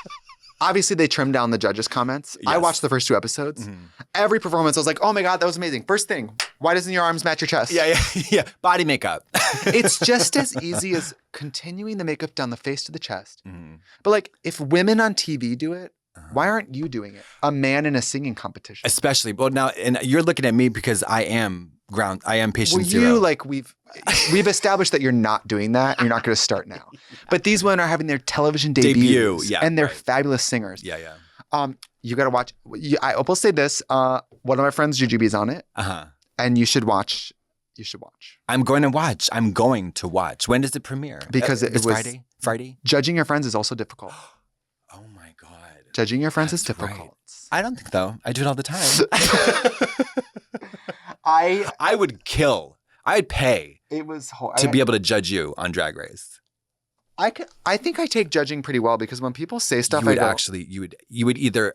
B: obviously they trimmed down the judges' comments. Yes. I watched the first 2 episodes. Mm-hmm. Every performance, I was like, oh my God, that was amazing. First thing, Why doesn't your arms match your chest?
A: Yeah. Body makeup.
B: It's just as easy as continuing the makeup down the face to the chest.
A: Mm-hmm.
B: But like, if women on TV do it, why aren't you doing it? A man in a singing competition.
A: Especially, well, now, and you're looking at me because I am patient
B: Well,
A: zero.
B: like we've established that you're not doing that, and you're not going to start now. But these women are having their television debuts, and they're fabulous singers.
A: Yeah.
B: You got to watch. I will say this: one of my friends, Jujube's on it, and you should watch. You should watch.
A: I'm going to watch. When does it premiere?
B: Because it was
A: Friday.
B: Judging your friends is also difficult.
A: Oh my God.
B: Judging your friends is difficult.
A: Right. I don't think so. I do it all the time. I would kill. I'd pay.
B: It was
A: to be able to judge you on Drag Race.
B: I think I take judging pretty well because when people say stuff,
A: you would either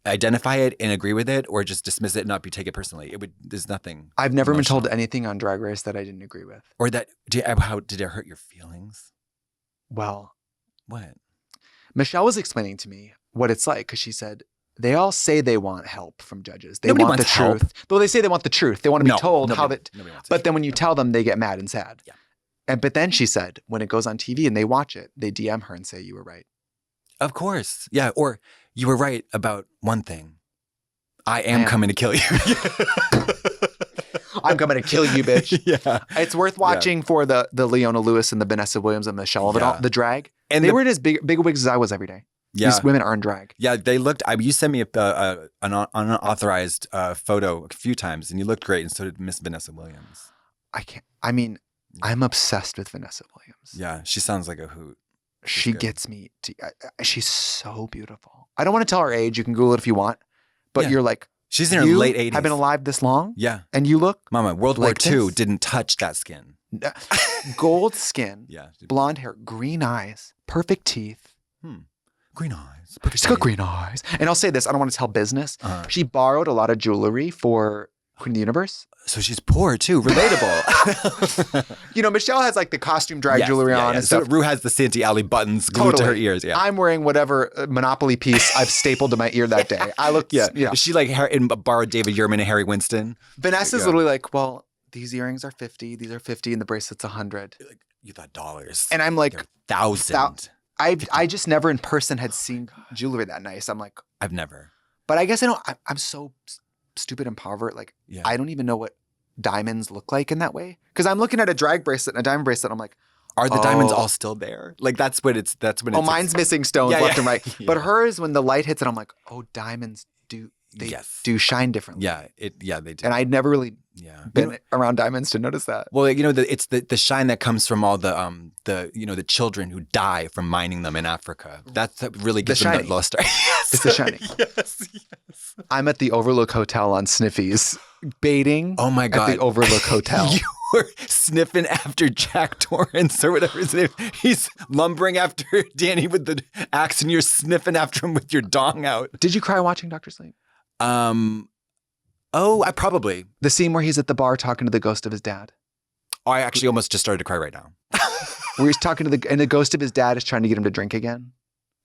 A: identify it and agree with it, or just dismiss it and not take it personally. There's nothing.
B: I've never been told anything on Drag Race that I didn't agree with,
A: or that how did it hurt your feelings?
B: Well,
A: what?
B: Michelle was explaining to me what it's like because she said they all say they want help from judges. They
A: Nobody
B: want the
A: wants help.
B: truth. Though they say they want the truth. They want to be told how that. But then when you tell them, they get mad and sad.
A: Yeah.
B: But then she said, when it goes on TV and they watch it, they DM her and say, you were right.
A: Of course. Yeah. Or you were right about one thing. I am coming to kill you.
B: I'm coming to kill you, bitch.
A: Yeah.
B: It's worth watching for the Leona Lewis and the Vanessa Williams and Michelle of it all, the drag. And they weren't as big wigs as I was every day.
A: Yeah.
B: These women are in drag.
A: Yeah, they looked. You sent me an unauthorized photo a few times, and you looked great, and so did Miss Vanessa Williams.
B: I'm obsessed with Vanessa Williams.
A: Yeah, she sounds like a hoot.
B: She gets me. She's so beautiful. I don't want to tell her age. You can Google it if you want. But you're like,
A: she's in her late 80s.
B: I've been alive this long?
A: Yeah.
B: And you look
A: Mama, World
B: like
A: War II
B: this?
A: didn't touch that skin.
B: Gold skin,
A: Yeah.
B: blonde hair, green eyes, perfect teeth.
A: Green eyes.
B: She's got green eyes. And I'll say this, I don't want to tell business. She borrowed a lot of jewelry for Queen of the Universe.
A: So she's poor too. Relatable.
B: You know, Michelle has like the costume drag jewelry on and
A: so
B: stuff.
A: Rue has the Santee Alley buttons glued to her ears. Yeah.
B: I'm wearing whatever Monopoly piece I've stapled to my ear that day. I look,
A: Is she like borrowed David Yurman and Harry Winston?
B: Vanessa's literally like, well, these earrings are 50, these are 50, and the bracelet's 100.
A: You thought dollars.
B: And I'm like,
A: they're 1,000.
B: I just never in person had seen jewelry that nice. I'm like,
A: I've never.
B: But I guess I'm so stupid and pervert. Like, I don't even know what diamonds look like in that way. Because I'm looking at a drag bracelet and a diamond bracelet. And I'm like,
A: are the diamonds all still there? Like that's when it's.
B: Mine's missing stones left and right. But hers, when the light hits it, I'm like, oh, diamonds do shine differently.
A: Yeah, they do.
B: And I'd never really been around diamonds to notice that.
A: Well, it's the shine that comes from all the children who die from mining them in Africa. That really gives them that luster. Yes.
B: It's the shining.
A: Yes.
B: I'm at the Overlook Hotel on Sniffies, baiting.
A: Oh my God.
B: At the Overlook Hotel.
A: You were sniffing after Jack Torrance or whatever his name. He's lumbering after Danny with the axe, and you're sniffing after him with your dong out.
B: Did you cry watching Dr. Sleep?
A: I probably.
B: The scene where he's at the bar talking to the ghost of his dad.
A: Oh, I actually almost just started to cry right now.
B: Where he's talking to and the ghost of his dad is trying to get him to drink again.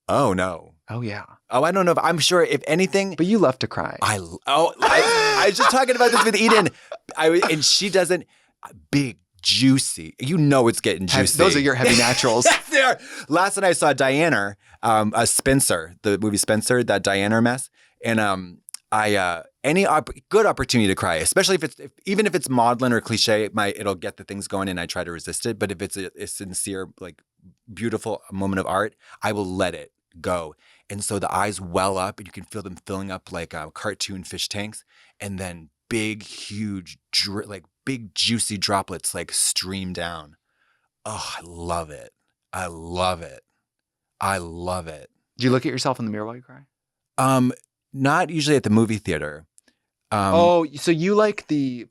A: Oh, no.
B: Oh, yeah.
A: Oh, I don't know. I'm sure if anything.
B: But you love to cry.
A: I was just talking about this with Eden. And she doesn't. Big, juicy. You know it's getting juicy.
B: Those are your heavy naturals.
A: Yes, they are. Last night I saw Diana, Spencer, the movie Spencer, that Diana mess. And any good opportunity to cry, especially even if it's maudlin or cliche, it'll get the things going and I try to resist it. But if it's a sincere, like beautiful moment of art, I will let it go. And so the eyes well up and you can feel them filling up like cartoon fish tanks, and then big, huge, big juicy droplets like stream down. Oh, I love it. I love it. I love it.
B: Do you look at yourself in the mirror while you cry?
A: Not usually at the movie theater.
B: So you like the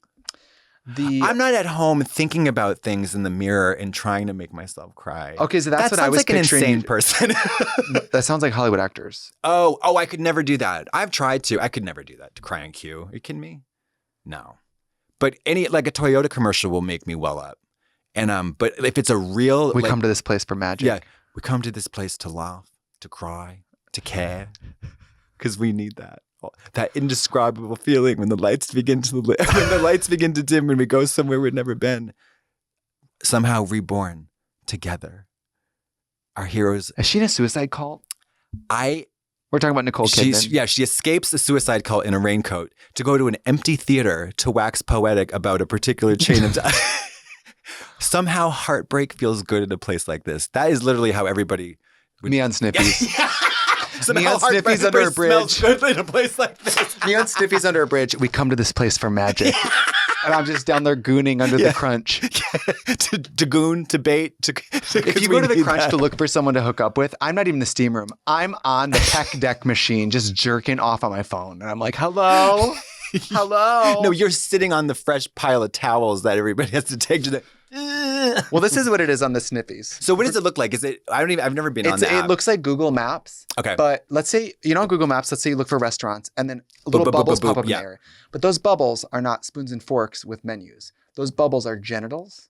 A: I'm not at home thinking about things in the mirror and trying to make myself cry.
B: Okay, so that's what I was
A: like
B: picturing.
A: An insane person.
B: That sounds like Hollywood actors.
A: Oh, I could never do that. I've tried to. I could never do that. To cry on cue. Are you kidding me? No. But like a Toyota commercial will make me well up. And but if it's a real,
B: we come to this place for magic.
A: Yeah, we come to this place to laugh, to cry, to care, because we need that. That indescribable feeling when the lights begin to dim, when we go somewhere we've never been. Somehow reborn together. Our heroes.
B: Is she in a suicide cult?
A: We're
B: talking about Nicole Kidman.
A: She escapes the suicide cult in a raincoat to go to an empty theater to wax poetic about a particular chain of... Somehow heartbreak feels good at a place like this. That is literally how everybody...
B: Me on Sniffies.
A: Somehow
B: Sniffies under a bridge.
A: Smells good in a place like this.
B: Me on Sniffies under a bridge. We come to this place for magic. And I'm just down there gooning under the crunch.
A: to goon, to bait.
B: If you go to the crunch to look for someone to hook up with, I'm not even in the steam room. I'm on the tech deck machine just jerking off on my phone. And I'm like, hello? Hello?
A: No, you're sitting on the fresh pile of towels that everybody has to take to the...
B: Well, this is what it is on the Sniffies.
A: So what does it look like? Is it, I've never been on that.
B: It looks like Google Maps.
A: Okay.
B: But let's say, on Google Maps, let's say you look for restaurants and then little bubbles pop up in the area. But those bubbles are not spoons and forks with menus. Those bubbles are genitals,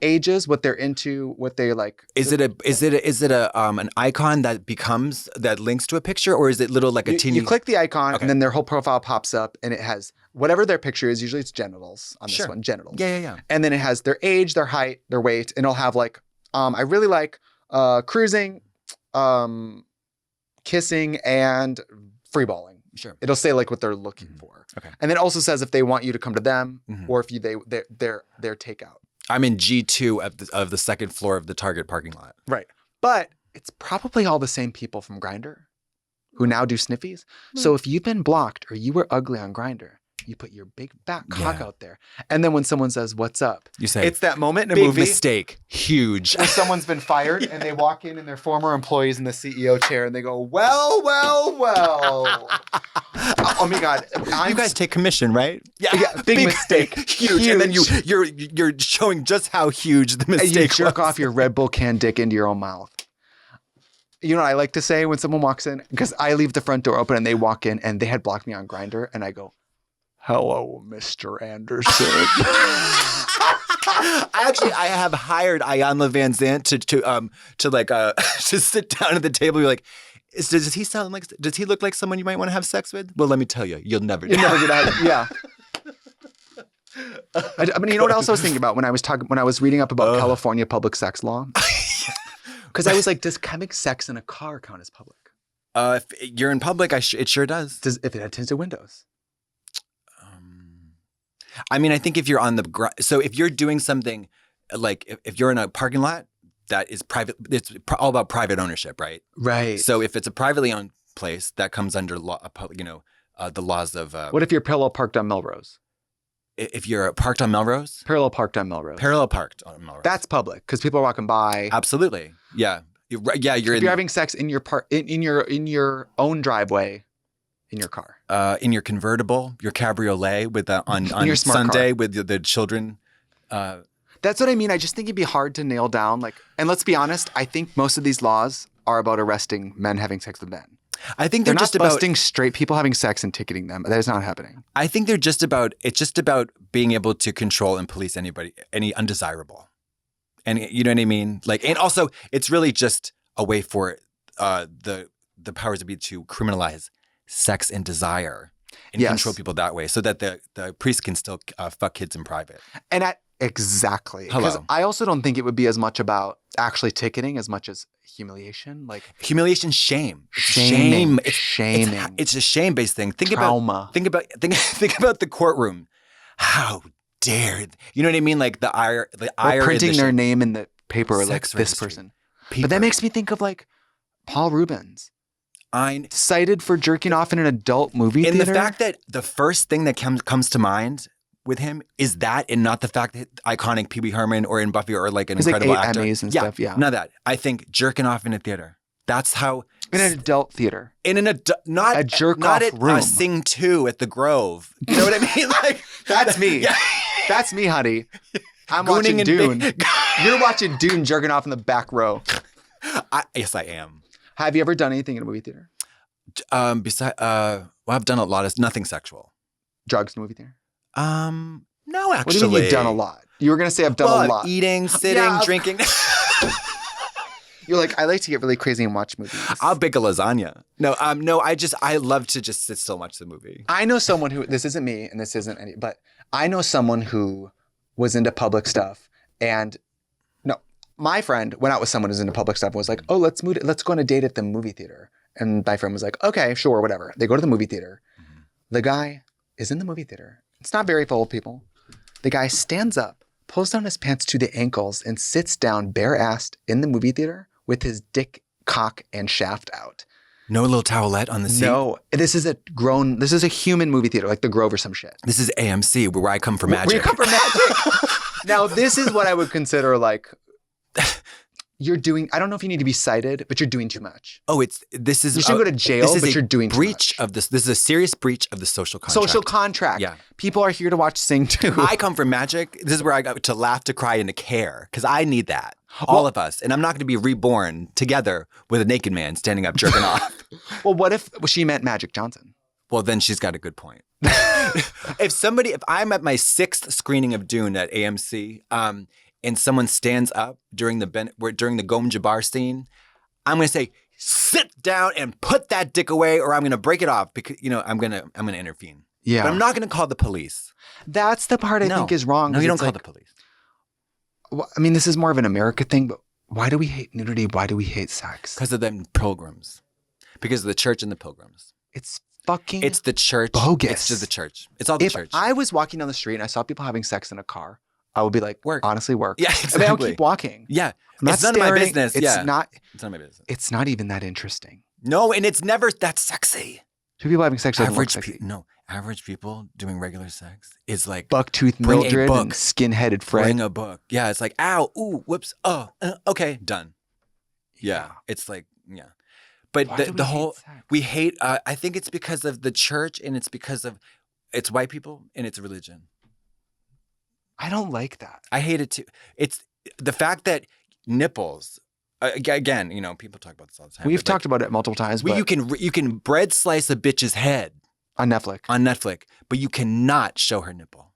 B: ages, what they're into, what they like.
A: Is it an icon that links to a picture, or is it little like a teeny?
B: You click the icon and then their whole profile pops up and it has whatever their picture is. Usually it's genitals on this one, genitals.
A: Yeah.
B: And then it has their age, their height, their weight, and it'll have like, I really like cruising, kissing, and freeballing.
A: Sure.
B: It'll say like what they're looking for.
A: Okay.
B: And then it also says if they want you to come to them or if they're takeout.
A: I'm in G2 of the second floor of the Target parking lot.
B: Right. But it's probably all the same people from Grindr who now do Sniffies. So if you've been blocked or you were ugly on Grindr, you put your big back cock out there. And then when someone says, what's up?
A: You say,
B: it's that moment in a
A: big
B: movie.
A: Mistake. Huge.
B: Where someone's been fired and they walk in and their former employees in the CEO chair and they go, well. Oh my God.
A: You guys take commission, right?
B: Yeah. Big mistake.
A: Huge. And then you're showing just how huge the mistake
B: was. You jerk off your Red Bull can dick into your own mouth. You know what I like to say when someone walks in? Because I leave the front door open and they walk in and they had blocked me on Grindr and I go, hello, Mr. Anderson.
A: I have hired Ayanna Van Zant to sit down at the table. You're like, does he look like someone you might want to have sex with? Well, let me tell you, you'll never get out.
B: Yeah. I mean, you know what else I was thinking about when I was reading up about California public sex law? Because I was like, does having sex in a car count as public?
A: If you're in public, it sure does.
B: If it had tinted windows?
A: I mean, I think if you're on so if you're doing something like if you're in a parking lot that is private, it's all about private ownership, right?
B: Right.
A: So if it's a privately owned place, that comes under law, the laws of.
B: What if you're parallel parked on Melrose?
A: If you're parked on Melrose?
B: Parallel parked on Melrose.
A: Parallel parked on Melrose.
B: That's public because people are walking by.
A: Absolutely. Yeah. You're
B: having sex in your in your own driveway. In your car,
A: in your convertible, your cabriolet with on
B: your
A: Sunday
B: car.
A: with the children.
B: That's what I mean. I just think it'd be hard to nail down. And let's be honest. I think most of these laws are about arresting men having sex with men.
A: I think they're
B: not
A: just about
B: busting straight people having sex and ticketing them. That is not happening.
A: I think they're just about. It's just about being able to control and police any undesirable, and you know what I mean. And also, it's really just a way for the powers that be to criminalize sex and desire and control people that way so that the priest can still fuck kids in private.
B: Exactly. Because I also don't think it would be as much about actually ticketing as much as humiliation.
A: Humiliation, shame.
B: Shaming.
A: It's a shame-based thing.
B: Trauma.
A: Think about the courtroom. How dare, you know what I mean? The ire
B: printing their name in the paper
A: sex
B: this person. But that makes me think of Paul Rubens. Cited for jerking off in an adult movie theater.
A: And the fact that the first thing that comes to mind with him is that, and not the fact that iconic Pee Wee Herman or in Buffy or an incredible actor.
B: Emmys and stuff. Yeah,
A: none of that. I think jerking off in a theater. That's how
B: in an adult theater.
A: In an not
B: a jerk off room.
A: Sing 2 at the Grove. You know what I mean?
B: That's me. Yeah. That's me, honey. I'm watching Dune. You're watching Dune jerking off in the back row.
A: Yes, I am.
B: Have you ever done anything in a movie theater?
A: I've done a lot of nothing sexual.
B: Drugs in a movie theater?
A: No, actually.
B: What do you mean you've done a lot? You were going to say I've done a lot.
A: Eating, sitting, drinking.
B: You're like, I like to get really crazy and watch movies.
A: I'll bake a lasagna. No, I love to just sit still and watch the movie.
B: I know someone who, this isn't me and this isn't any, but I know someone who was into public stuff. And no, my friend went out with someone who's into public stuff and was like, oh, let's go on a date at the movie theater. And my friend was like, okay, sure, whatever. They go to the movie theater. Mm-hmm. The guy is in the movie theater. It's not very full of people. The guy stands up, pulls down his pants to the ankles, and sits down bare-assed in the movie theater with his dick, cock, and shaft out.
A: No little towelette on the seat?
B: No. This is a human movie theater, like the Grove or some shit.
A: This is AMC, where I come for magic.
B: Where you come for magic. Now, this is what I would consider like, you're doing, I don't know if you need to be cited, but you're doing too much.
A: Oh, this is...
B: You should go to jail, but you're doing too
A: breach
B: much.
A: of this. This is a serious breach of the social contract.
B: Social contract.
A: Yeah.
B: People are here to watch Sing too.
A: I come for magic. This is where I got to laugh, to cry, and to care. Because I need that. All of us. And I'm not going to be reborn together with a naked man standing up jerking off.
B: Well, what if she meant Magic Johnson?
A: Well, then she's got a good point. If I'm at my 6th screening of Dune at AMC, and someone stands up during the Gom Jabbar scene, I'm going to say, sit down and put that dick away, or I'm going to break it off because, I'm going to intervene.
B: Yeah.
A: But I'm not going to call the police.
B: That's the part I think is wrong.
A: No, you don't call the police.
B: Well, I mean, this is more of an America thing, but why do we hate nudity? Why do we hate sex?
A: Because of them pilgrims. Because of the church and the pilgrims.
B: It's
A: the church.
B: Bogus.
A: It's just the church. It's all the church.
B: If I was walking down the street and I saw people having sex in a car, I would be like, honestly, work.
A: Yeah, exactly.
B: I mean, I'll keep walking.
A: Yeah.
B: It's
A: none of my business.
B: It's not
A: my business.
B: It's not even that interesting.
A: No, and it's never that sexy.
B: Two people having sex doesn't look sexy.
A: Average people doing regular sex is like
B: Bucktooth Mildred and skin-headed Fred.
A: Bring a book. Yeah, it's like, ow, ooh, whoops, oh, okay, done. Yeah, it's like, yeah. But the whole, we hate, I think it's because of the church, and it's because of, it's white people and it's religion.
B: I don't like that.
A: I hate it too. It's the fact that nipples, again, people talk about this all the time.
B: We've talked about it multiple times.
A: You can bread slice a bitch's head.
B: On Netflix.
A: But you cannot show her nipple.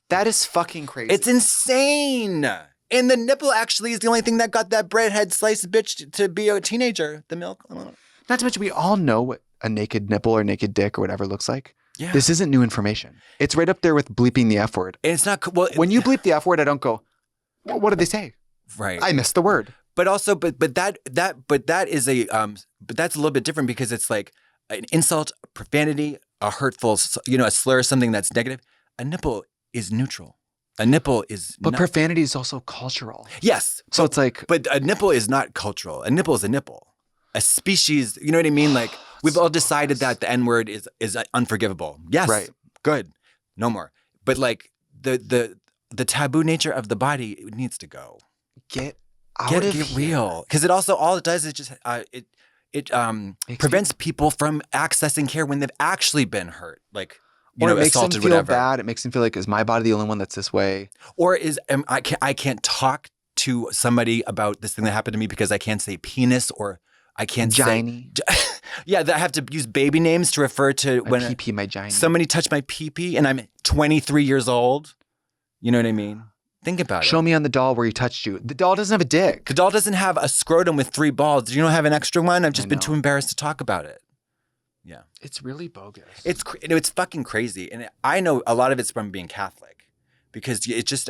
B: That is fucking crazy.
A: It's insane. And the nipple actually is the only thing that got that breadhead sliced bitch to be a teenager. The milk.
B: Not to mention, we all know what a naked nipple or naked dick or whatever looks like.
A: Yeah.
B: This isn't new information. It's right up there with bleeping the F word.
A: And it's not, well.
B: When you bleep the F word, I don't go, well, what did they say?
A: Right.
B: I missed the word.
A: But also, but that's a little bit different because it's like an insult, profanity, a hurtful, a slur, something that's negative. A nipple is neutral. A nipple is
B: But profanity is also cultural.
A: Yes.
B: So it's like.
A: But a nipple is not cultural. A nipple is a nipple. A species, you know what I mean? Like, we've all decided that the N-word is unforgivable. Yes. Right. Good. No more. But like, the taboo nature of the body, it needs to go.
B: Get
A: real. Because it also, all it does is just, it prevents people from accessing care when they've actually been hurt. Like,
B: it makes them
A: assaulted,
B: feel
A: whatever.
B: bad. It makes them feel like, is my body the only one that's this way?
A: Or I can't talk to somebody about this thing that happened to me because I can't say penis, or I can't
B: say.
A: Yeah, I have to use baby names to refer to
B: my when pee-pee, my gyne.
A: Somebody touched my pee-pee and I'm 23 years old. You know what I mean? Think about it.
B: Show me on the doll where he touched you. The doll doesn't have a dick.
A: The doll doesn't have a scrotum with 3 balls. You don't have an extra one? I've just been too embarrassed to talk about it. Yeah.
B: It's really bogus.
A: It's fucking crazy. And I know a lot of it's from being Catholic. Because it's just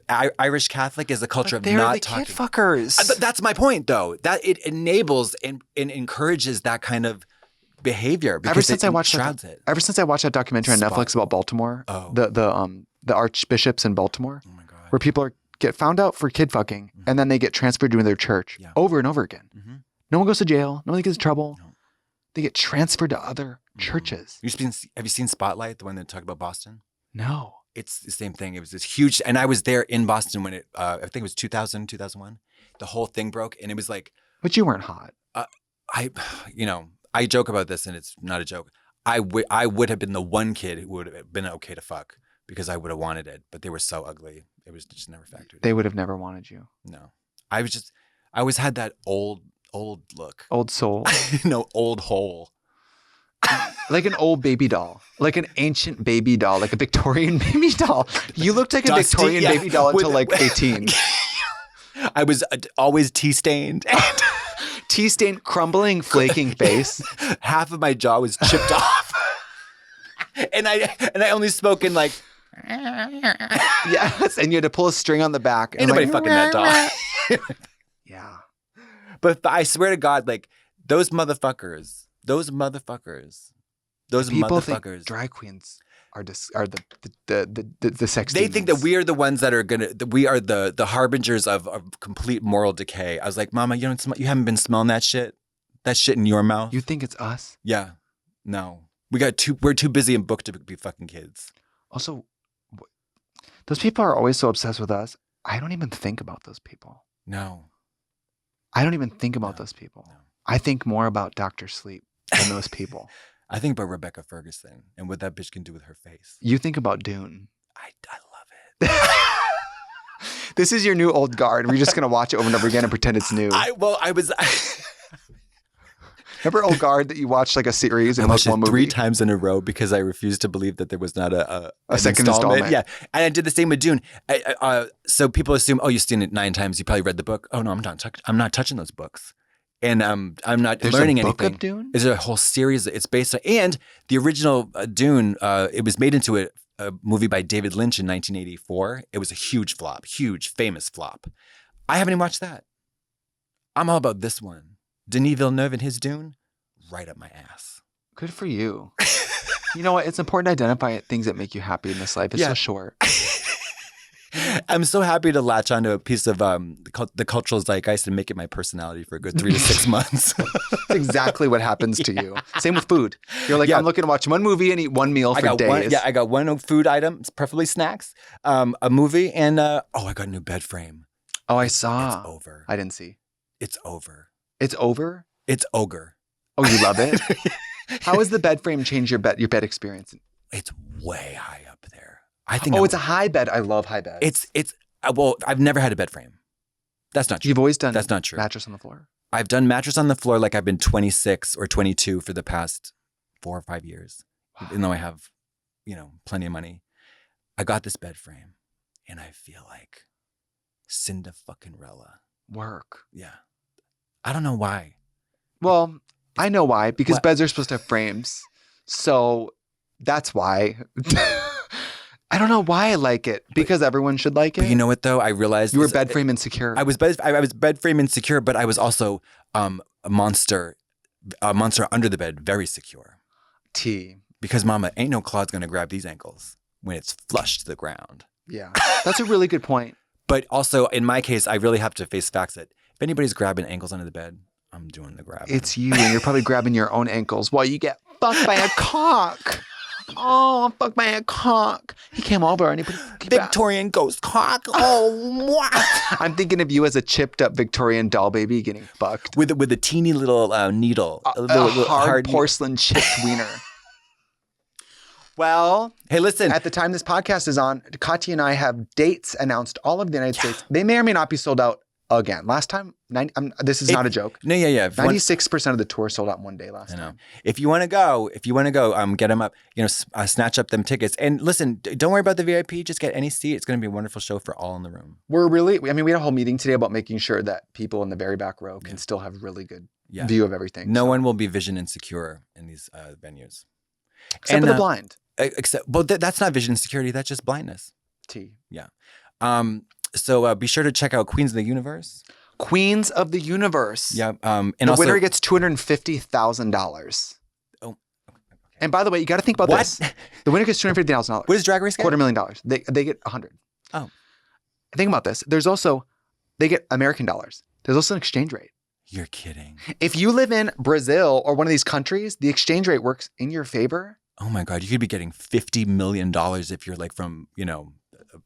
A: Irish Catholic is a culture of not talking.
B: Kid fuckers.
A: That's my point, though. That it enables and encourages that kind of behavior. Because
B: ever since I watched that documentary on Netflix about Baltimore, the archbishops in Baltimore, where people get found out for kid fucking, and then they get transferred to their church over and over again. Mm-hmm. No one goes to jail. No one gets in trouble. No. They get transferred to other churches.
A: Have you seen Spotlight, the one that talked about Boston?
B: No.
A: It's the same thing. It was this huge, and I was there in Boston when I think it was 2000, 2001. The whole thing broke, and it was like.
B: But you weren't hot.
A: I joke about this, and it's not a joke. I would have been the one kid who would have been okay to fuck because I would have wanted it, but they were so ugly. It was just never factored.
B: They would have never wanted you.
A: No, I always had that old look.
B: Old soul.
A: No, old hole.
B: Like an old baby doll, like an ancient baby doll, like a Victorian baby doll. You looked like a Victorian baby doll until like 18.
A: I was always tea-stained.
B: Tea-stained, crumbling, flaking face.
A: Half of my jaw was chipped off. And I only spoke in like...
B: Yes, and you had to pull a string on the back.
A: Ain't nobody fucking that dog.
B: Yeah.
A: But I swear to God, like, those motherfuckers.
B: People think drag queens are the sex
A: They
B: demons.
A: think that we are the ones that are we are the harbingers of complete moral decay. I was like, Mama, you haven't been smelling that shit in your mouth.
B: You think it's us?
A: Yeah. No. We're too busy and booked to be fucking kids.
B: Also, those people are always so obsessed with us. I don't even think about those people.
A: No.
B: I don't even think about those people.
A: No.
B: I think more about Dr. Sleep than those people.
A: I think about Rebecca Ferguson and what that bitch can do with her face.
B: You think about Dune.
A: I love it.
B: This is your new old guard. We're just going to watch it over and over again and pretend it's new. Remember Old Guard that you watched like a series and
A: watched
B: one movie?
A: 3 times in a row because I refused to believe that there was not a
B: second installment.
A: Yeah, and I did the same with Dune. So people assume, oh, you've seen it 9 times. You probably read the book. Oh no, I'm not touching those books, and I'm not learning anything.
B: There's a book of Dune?
A: There's a whole series. It's based on, and the original Dune. It was made into a movie by David Lynch in 1984. It was a huge flop, famous flop. I haven't even watched that. I'm all about this one. Denis Villeneuve and his Dune, right up my ass.
B: Good for you. You know what? It's important to identify things that make you happy in this life. It's so short.
A: I'm so happy to latch onto a piece of the cultural zeitgeist and make it my personality for a good 3 to 6 months.
B: That's exactly what happens to you. Same with food. You're like, I'm looking to watch one movie and eat one meal for days.
A: I got one food item, preferably snacks, a movie, and I got a new bed frame.
B: Oh, I saw.
A: It's over.
B: I didn't see.
A: It's over.
B: It's over?
A: It's ogre.
B: Oh, you love it? How has the bed frame changed your bed experience?
A: It's way high up there. I think.
B: It's a high bed. I love high beds.
A: I've never had a bed frame. That's not true.
B: You've always done.
A: That's not true.
B: Mattress on the floor.
A: I've done mattress on the floor like I've been 26 or 22 for the past 4 or 5 years, even though I have, plenty of money. I got this bed frame, and I feel like Cinda fucking Rella.
B: Work.
A: Yeah. I don't know why.
B: Well, I know why, because beds are supposed to have frames. So that's why. I don't know why I like it, because everyone should like it.
A: But you know what, though? I realized
B: you were bed frame insecure.
A: I was bed frame insecure, but I was also a monster under the bed, very secure. Because Mama, ain't no Claude's going to grab these ankles when it's flush to the ground.
B: Yeah. That's a really good point.
A: But also, in my case, I really have to face facts that if anybody's grabbing ankles under the bed, I'm doing the grabbing.
B: It's you, and you're probably grabbing your own ankles while you get fucked by a cock. Oh, I'm fucked by a cock. He came over and he put
A: Victorian ghost cock. Oh, what?
B: I'm thinking of you as a chipped up Victorian doll baby getting fucked.
A: With a teeny little needle.
B: A hard porcelain chipped wiener. Well,
A: hey, listen.
B: At the time this podcast is on, Katya and I have dates announced all over the United States. They may or may not be sold out again. Last time, this is not a joke.
A: No, yeah.
B: 96% of the tour sold out in one day last time.
A: If you want to go, get them up, snatch up them tickets. And listen, don't worry about the VIP. Just get any seat. It's going to be a wonderful show for all in the room.
B: We had a whole meeting today about making sure that people in the very back row can still have really good view of everything.
A: No one will be vision insecure in these venues.
B: Except for the blind.
A: That's not vision insecurity. That's just blindness. Yeah. So be sure to check out Queens of the Universe.
B: Queens of the Universe.
A: Yeah.
B: And the winner gets $250,000.
A: Oh. Okay.
B: And by the way, you got to think about this. The winner gets $250,000.
A: What is Drag Race get?
B: $250,000. They get 100.
A: Oh.
B: Think about this. They get American dollars. There's also an exchange rate.
A: You're kidding.
B: If you live in Brazil or one of these countries, the exchange rate works in your favor.
A: Oh my God, you could be getting $50 million if you're like from,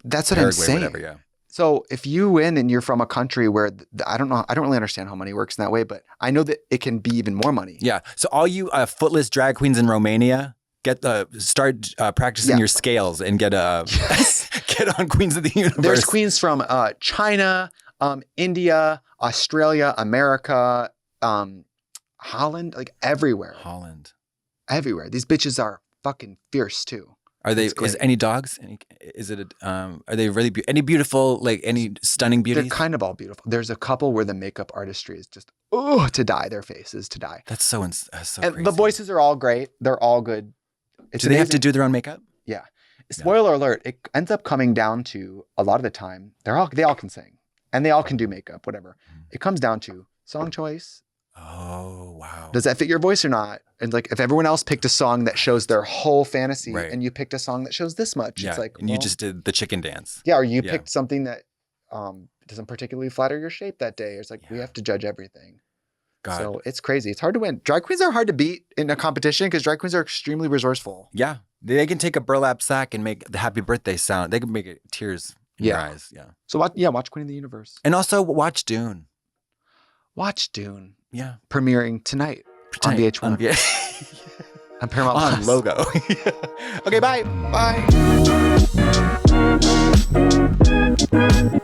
B: that's what
A: Paraguay,
B: I'm saying.
A: Whatever, yeah.
B: So if you win and you're from a country where I don't really understand how money works in that way, but I know that it can be even more money.
A: Yeah. So all you footless drag queens in Romania, start practicing your scales and get on Queens of the Universe.
B: There's queens from China, India, Australia, America, Holland, like everywhere.
A: Holland.
B: Everywhere. These bitches are fucking fierce too.
A: Are they? Is any dogs? Is it? Are they really any beautiful? Like any stunning beauties?
B: They're kind of all beautiful. There's a couple where the makeup artistry is just to die. Their faces to die.
A: That's so
B: And
A: crazy.
B: the voices are all great. They're all good.
A: Do they have to do their own makeup?
B: Yeah. Spoiler alert, it ends up coming down to, a lot of the time, they all can sing and they all can do makeup, whatever. It comes down to song choice.
A: Oh, wow.
B: Does that fit your voice or not? And like, if everyone else picked a song that shows their whole fantasy and you picked a song that shows this much, it's like,
A: and you just did the chicken dance.
B: Yeah, or you picked something that doesn't particularly flatter your shape that day. It's like, we have to judge everything. God. So it's crazy. It's hard to win. Drag queens are hard to beat in a competition because drag queens are extremely resourceful.
A: Yeah. They can take a burlap sack and make the happy birthday sound. They can make it tears in your eyes. Yeah.
B: So watch Queen of the Universe.
A: And also watch Dune.
B: Watch Dune.
A: Yeah.
B: Premiering tonight on VH1. On Paramount
A: on
B: Plus.
A: Logo. Okay, bye.
B: Bye.